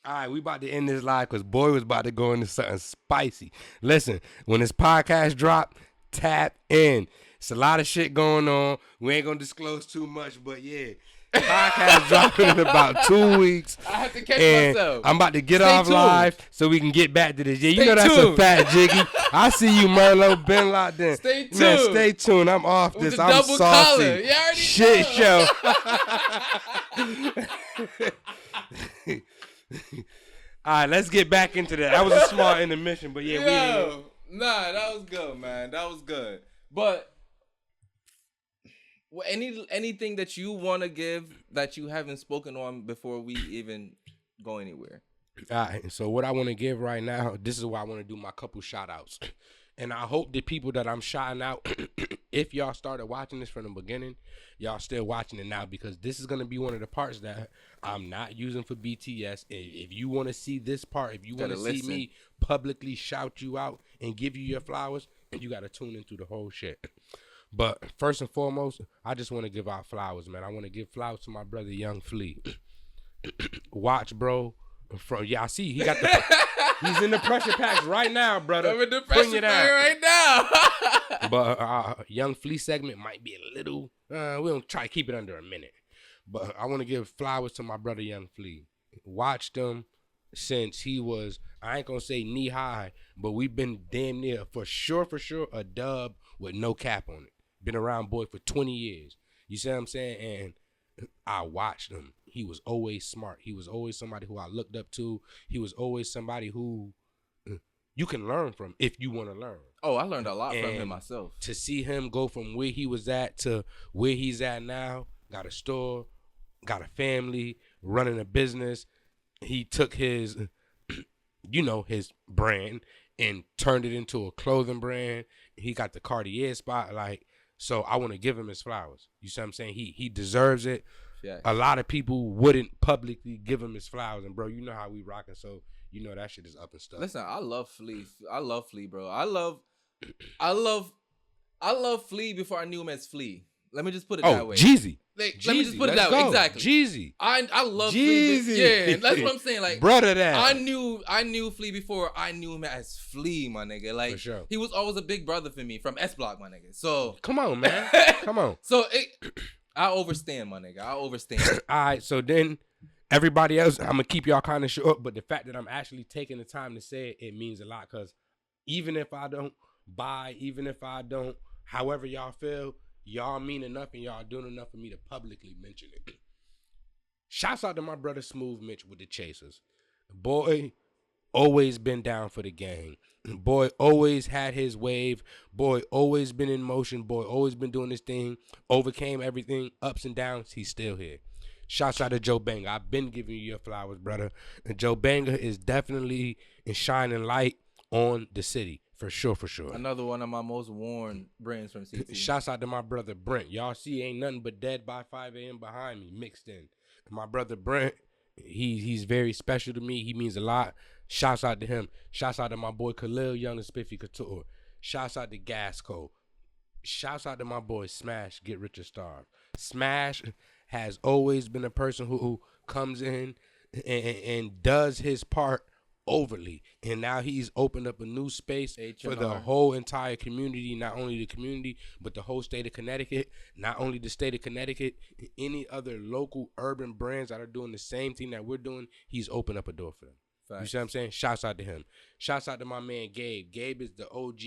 All right, we about to end this live because boy was about to go into something spicy. Listen, when this podcast drop, tap in. It's a lot of shit going on. We ain't going to disclose too much, but yeah. Podcast dropping in about 2 weeks. I have to catch myself. I'm about to get off live so we can get back to this. Yeah, you know that's a fat Jiggy. I see you, Merlot. Been locked in. Stay tuned. Man, stay tuned. I'm off this. I'm double saucy. Collar. You already shit know. Show. All right, let's get back into that. That was a small intermission, but yeah, that was good, man. That was good. But anything that you want to give that you haven't spoken on before we even go anywhere? All right, so what I want to give right now, this is why I want to do my couple shout outs. And I hope the people that I'm shouting out, if y'all started watching this from the beginning, y'all still watching it now, because this is going to be one of the parts that I'm not using for BTS. If you want to see this part, if you want to see me publicly shout you out and give you your flowers, you got to tune into the whole shit. But first and foremost, I just want to give out flowers, man. I want to give flowers to my brother, Young Flea. Watch, bro. I see he got the. He's in the pressure packs right now, brother. I'm in the pressure pack right now. But Young Flea segment might be a little. We'll try to keep it under a minute. But I want to give flowers to my brother Young Flea. Watched him since he was, I ain't gonna say knee high, but we've been damn near for sure a dub with no cap on it. Been around boy for 20 years. You see what I'm saying? And I watched him. He was always smart. He was always somebody who I looked up to. He was always somebody who you can learn from if you want to learn. Oh, I learned a lot from him myself. To see him go from where he was at to where he's at now, got a store, got a family, running a business. He took his, his brand and turned it into a clothing brand. He got the Cartier spotlight. So I want to give him his flowers. You see what I'm saying? He deserves it. Yeah. A lot of people wouldn't publicly give him his flowers. And, bro, you know how we rocking. So, that shit is up and stuff. Listen, I love Flea. I love Flea, bro. I love Flea before I knew him as Flea. Let me just put it that way. Jeezy. Let me just put it that way. Exactly. Jeezy. I love Jeezy. Flea. Yeah, that's what I'm saying. Like, brother, that I knew Flea before I knew him as Flea, my nigga. Like, for sure. He was always a big brother for me from S Block, my nigga. So come on, man. Come on. So I overstand, my nigga. I overstand. All right. So then everybody else, I'm gonna keep y'all kind of short, but the fact that I'm actually taking the time to say it, it means a lot. Cause even if I don't buy, even if I don't, however y'all feel, y'all mean enough and y'all doing enough for me to publicly mention it. Shouts out to my brother Smooth Mitch with the Chasers. Boy, always been down for the gang. Boy, always had his wave. Boy, always been in motion. Boy, always been doing this thing. Overcame everything, ups and downs. He's still here. Shouts out to Joe Banger. I've been giving you your flowers, brother. And Joe Banger is definitely a shining light on the city. For sure. Another one of my most worn brands from CT. Shouts out to my brother Brent. Y'all see ain't nothing but Dead by 5 a.m. behind me mixed in. My brother Brent, he's very special to me. He means a lot. Shouts out to him. Shouts out to my boy Khalil Young and Spiffy Couture. Shouts out to Gasco. Shouts out to my boy Smash, Get Rich or Starve. Smash has always been a person who comes in and does his part overly, and now he's opened up a new space for the whole entire community, not only the community but the whole state of Connecticut, not only the state of Connecticut, any other local urban brands that are doing the same thing that we're doing. He's opened up a door for them. Facts. You see what I'm saying? Shouts out to him. Shouts out to my man Gabe. Gabe is the OG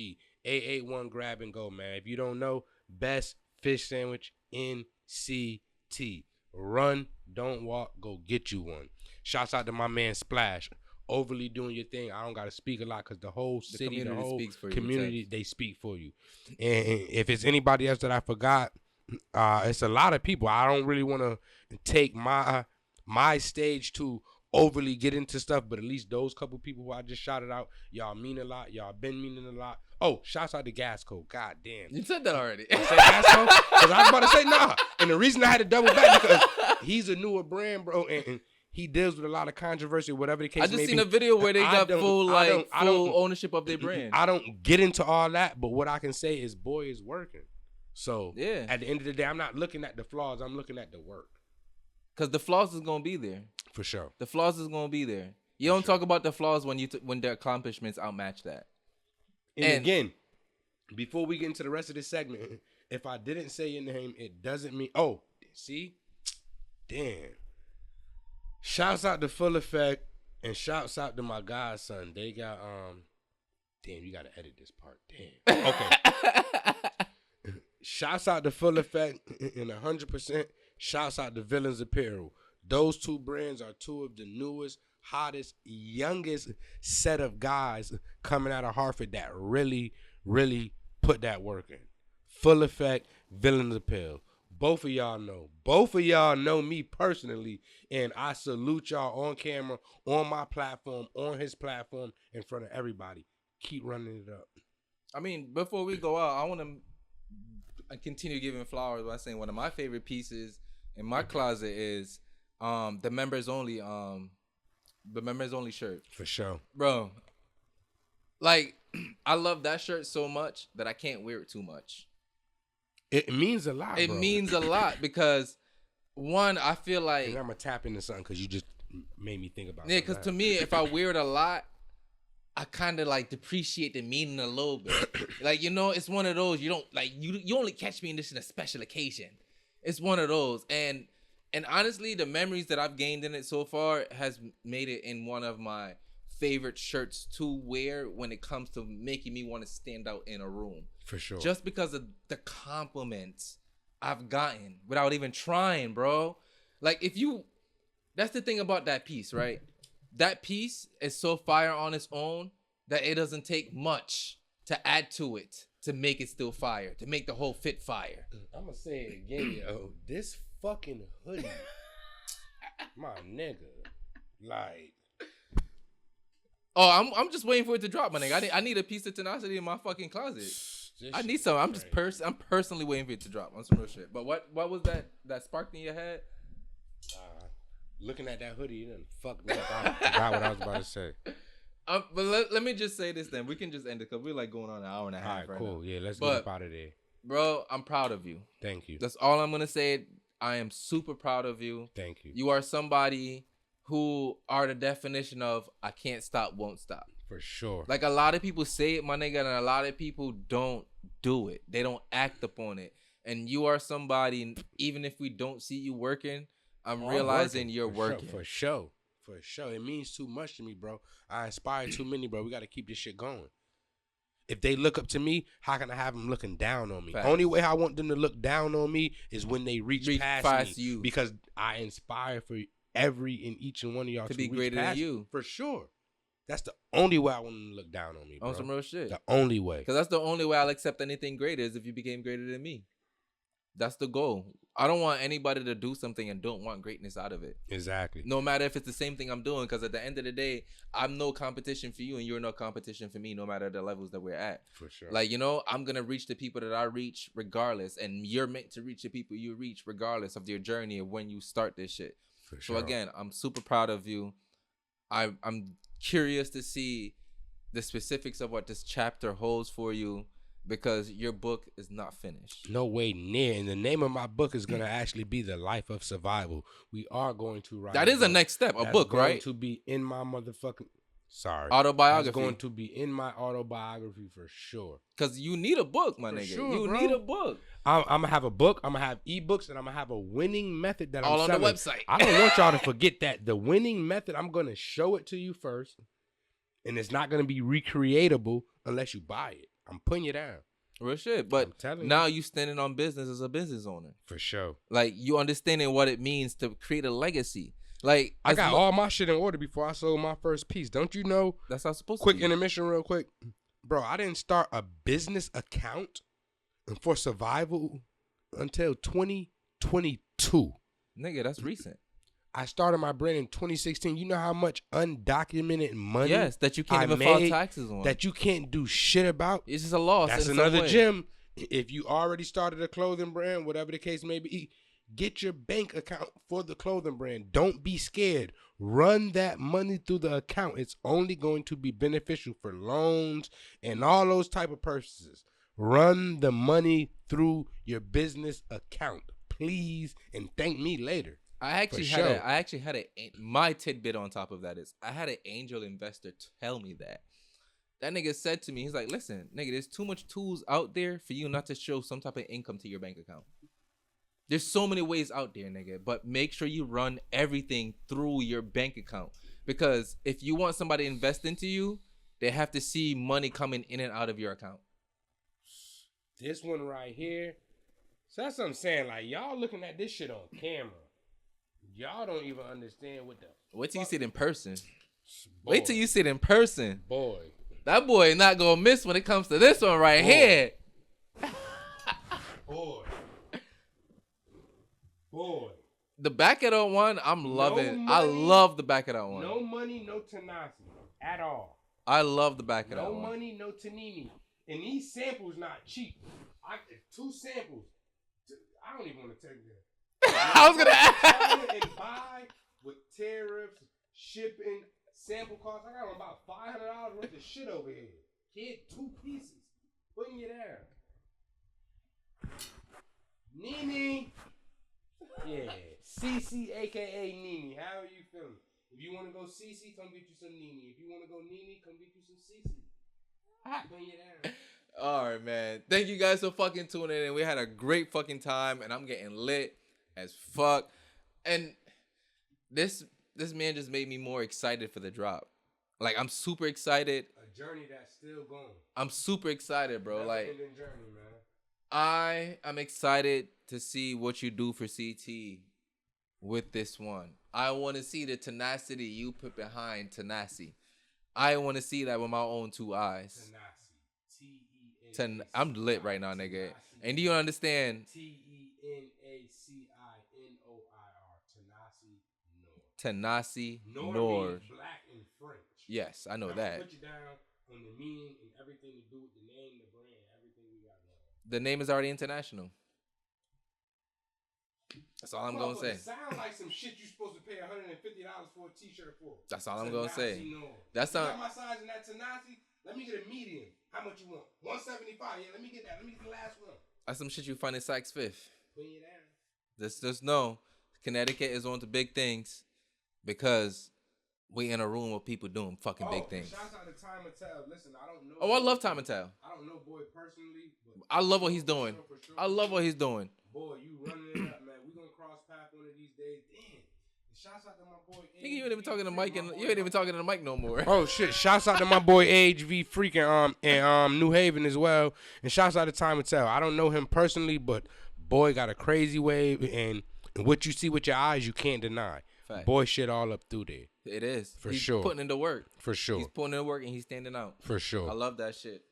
A81 grab and go, man. If you don't know, best fish sandwich in CT. Run, don't walk, go get you one. Shouts out to my man Splash. Overly doing your thing. I don't got to speak a lot because the whole city, the whole community, they speak for you. And if it's anybody else that I forgot, it's a lot of people. I don't really want to take my stage to overly get into stuff, but at least those couple people who I just shouted out, y'all mean a lot. Y'all been meaning a lot. Oh, shouts out to Gasco. God damn. You said that already. I said Gasco? Because I was about to say nah. And the reason I had to double back because he's a newer brand, bro, and he deals with a lot of controversy, whatever the case may be. I just seen a video where they got full ownership of their brand. I don't get into all that, but what I can say is, boy, is working. So yeah, at the end of the day, I'm not looking at the flaws. I'm looking at the work. Because the flaws is going to be there. For sure. The flaws is going to be there. You don't talk about the flaws when their accomplishments outmatch that. And again, before we get into the rest of this segment, if I didn't say your name, it doesn't mean... Oh, see? Damn. Shouts out to Full Effect and shouts out to my godson. They got damn, you gotta edit this part. Damn. Okay. Shouts out to Full Effect and 100%. Shouts out to Villains Apparel. Those two brands are two of the newest, hottest, youngest set of guys coming out of Hartford that really, really put that work in. Full Effect, Villains Apparel. Both of y'all know. Both of y'all know me personally, and I salute y'all on camera, on my platform, on his platform, in front of everybody. Keep running it up. I mean, before we go out, I want to continue giving flowers by saying one of my favorite pieces in my closet is the members only shirt. For sure. Bro, like, I love that shirt so much that I can't wear it too much. It means a lot, It means a lot because, one, I feel like... And I'm going to tap into something because you just made me think about. Yeah, because to me, if I wear it a lot, I kind of like depreciate the meaning a little bit. Like, you know, it's one of those you don't like. You only catch me in this in a special occasion. It's one of those, and honestly, the memories that I've gained in it so far has made it in one of my favorite shirts to wear when it comes to making me want to stand out in a room. For sure. Just because of the compliments I've gotten without even trying, bro. Like, that's the thing about that piece, right? That piece is so fire on its own that it doesn't take much to add to it to make it still fire, to make the whole fit fire. I'm gonna say it again, yo. This fucking hoodie, my nigga, like. Oh, I'm just waiting for it to drop, my nigga. I need a piece of Tenacity in my fucking closet. I need some. I'm personally waiting for it to drop on some real shit. But what was that sparked in your head? Looking at that hoodie, you done fucked up. I forgot what I was about to say. But let me just say this then. We can just end it because we're like going on an hour and a half. All right, cool. Now. Yeah, let's get up out of there. Bro, I'm proud of you. Thank you. That's all I'm going to say. I am super proud of you. Thank you. You are somebody who are the definition of I can't stop, won't stop. For sure. Like a lot of people say it, my nigga, and a lot of people don't do it. They don't act upon it. And you are somebody, even if we don't see you working, I'm realizing you're working. For sure. It means too much to me, bro. I inspire too many, bro. We got to keep this shit going. If they look up to me, how can I have them looking down on me? Facts. Only way I want them to look down on me is when they reach past me. You. Because I inspire for every and each and one of y'all to be greater than you. For sure. That's the only way I want them to look down on me, bro. On some real shit. The only way. Because that's the only way I'll accept anything greater is if you became greater than me. That's the goal. I don't want anybody to do something and don't want greatness out of it. Exactly. No matter if it's the same thing I'm doing, because at the end of the day, I'm no competition for you and you're no competition for me, no matter the levels that we're at. For sure. Like, you know, I'm going to reach the people that I reach regardless, and you're meant to reach the people you reach regardless of your journey of when you start this shit. For sure. So again, I'm super proud of you. I'm curious to see the specifics of what this chapter holds for you, because your book is not finished. No way near. And the name of my book is going to actually be The Life of Survival. We are going to write. That is a next step, a book, right? That's going to be in my motherfucking... Sorry. Autobiography. It's going to be in my autobiography for sure. Because you need a book, my nigga. Sure, you bro. need a book. I'm going to have a book. I'm going to have ebooks. And I'm going to have a winning method that all I'm selling. On the website. I don't want y'all to forget that. The winning method, I'm going to show it to you first. And it's not going to be recreatable unless you buy it. I'm putting you down. Real shit. But now you standing on business as a business owner. For sure. Like, you understanding what it means to create a legacy. Like, I got all my shit in order before I sold my first piece. Don't you know? That's how it's supposed to be. Quick intermission real quick. Bro, I didn't start a business account for survival until 2022. Nigga, that's recent. I started my brand in 2016. You know how much undocumented money that you can't even file taxes on. That you can't do shit about. It's just a loss. That's another gem. If you already started a clothing brand, whatever the case may be, get your bank account for the clothing brand. Don't be scared. Run that money through the account. It's only going to be beneficial for loans and all those type of purposes. Run the money through your business account, please, and thank me later. I actually had my tidbit on top of that is I had an angel investor tell me that. That nigga said to me, he's like, listen, nigga, there's too much tools out there for you not to show some type of income to your bank account. There's so many ways out there, nigga, but make sure you run everything through your bank account. Because if you want somebody to invest into you, they have to see money coming in and out of your account. This one right here. So that's what I'm saying. Like, y'all looking at this shit on camera. Y'all don't even understand what the... Wait till you see it in person. Boy. Wait till you see it in person. Boy. That boy not gonna miss when it comes to this one right here. Boy. The back of that one, I'm loving. I love the back of that one. No money, no tenacity at all. I love the back of that one. No money, no Tanini. And these samples not cheap. 2 samples. I don't even want to tell you that. I was gonna ask. And buy with tariffs, shipping, sample costs. I got about $500 worth of shit over here. Kid, 2 pieces. Putting you there. Nene. Yeah. CC, a.k.a. Nene. How are you feeling? If you want to go CC, come get you some Nene. If you want to go Nene, come get you some CC. Bring it down. All right, man. Thank you guys for fucking tuning in. We had a great fucking time, and I'm getting lit as fuck. And this man just made me more excited for the drop. Like, I'm super excited. A journey that's still going. I'm super excited, bro. Never like, ending journey, man. I am excited to see what you do for CT with this one. I want to see the tenacity you put behind Tenaci. I want to see that with my own two eyes. I'm lit right now, nigga. And do you understand? Tenaci Noir. Tenaci Noir. Noir. Black in French. Yes, I know I'm that. Put you down on the meaning and everything to do with the name, the brand, everything we got going. The name is already international. That's all I'm gonna say. It sound like some shit you supposed to pay $150 for a t-shirt for. That's all I'm gonna say. That's not my size in that Tenaci. Let me get a medium. How much you want? 175. Yeah, let me get that. Let me get the last one. That's some shit you find in Saks Fifth. Bring it down. Just know, Connecticut is on to big things because we in a room with people doing fucking big things. Shout out to Time and Tell. Listen, I don't know. Oh, I love Time and Tell. I don't know Boy personally, but I love what he's doing. I love what he's doing. Boy, you running it up, man. We gonna cross path one of these days. Damn. Shouts out to my boy. Nigga, you ain't even talking to Mike, and you ain't even talking to the mic no more. Oh shit! Shouts out to my boy AHV freaking in New Haven as well, and shouts out to Time and Tell. I don't know him personally, but boy got a crazy wave, and what you see with your eyes, you can't deny. Fact. Boy, shit all up through there. It is for sure. He's putting in the work for sure. He's putting in the work and he's standing out for sure. I love that shit.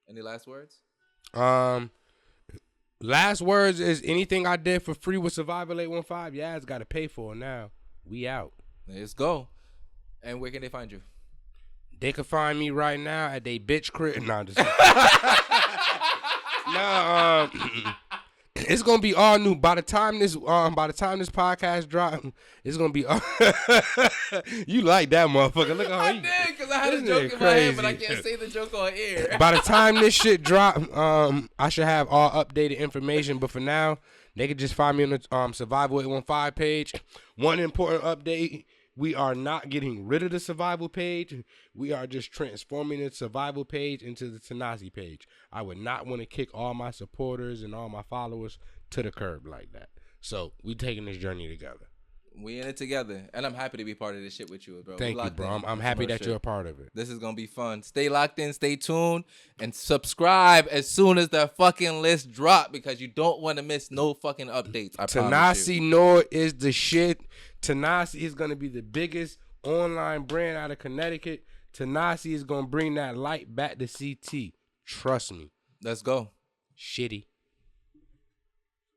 Any last words? Last words is anything I did for free with Survival 815. Yeah, it's got to pay for it now. We out. Let's go. And where can they find you? They can find me right now at they bitch crib. Nah, just it's gonna be all new by the time this podcast drop. It's gonna be all you like that motherfucker. Look how I did because I had a joke in my head, but I can't say the joke on air. By the time this shit drop, I should have all updated information. But for now, they can just find me on the Survival 815 page. One important update: we are not getting rid of the Survival page. We are just transforming the Survival page into the Tenaci page. I would not want to kick all my supporters and all my followers to the curb like that. So we taking this journey together. We in it together, and I'm happy to be part of this shit with you, bro. Thank you, bro. I'm happy that you're a part of it. This is gonna be fun. Stay locked in, stay tuned, and subscribe as soon as the fucking list drop because you don't want to miss no fucking updates. I promise you. Tenaci Nor is the shit. Tenaci is gonna be the biggest online brand out of Connecticut. Tenaci is gonna bring that light back to CT. Trust me. Let's go. Shitty.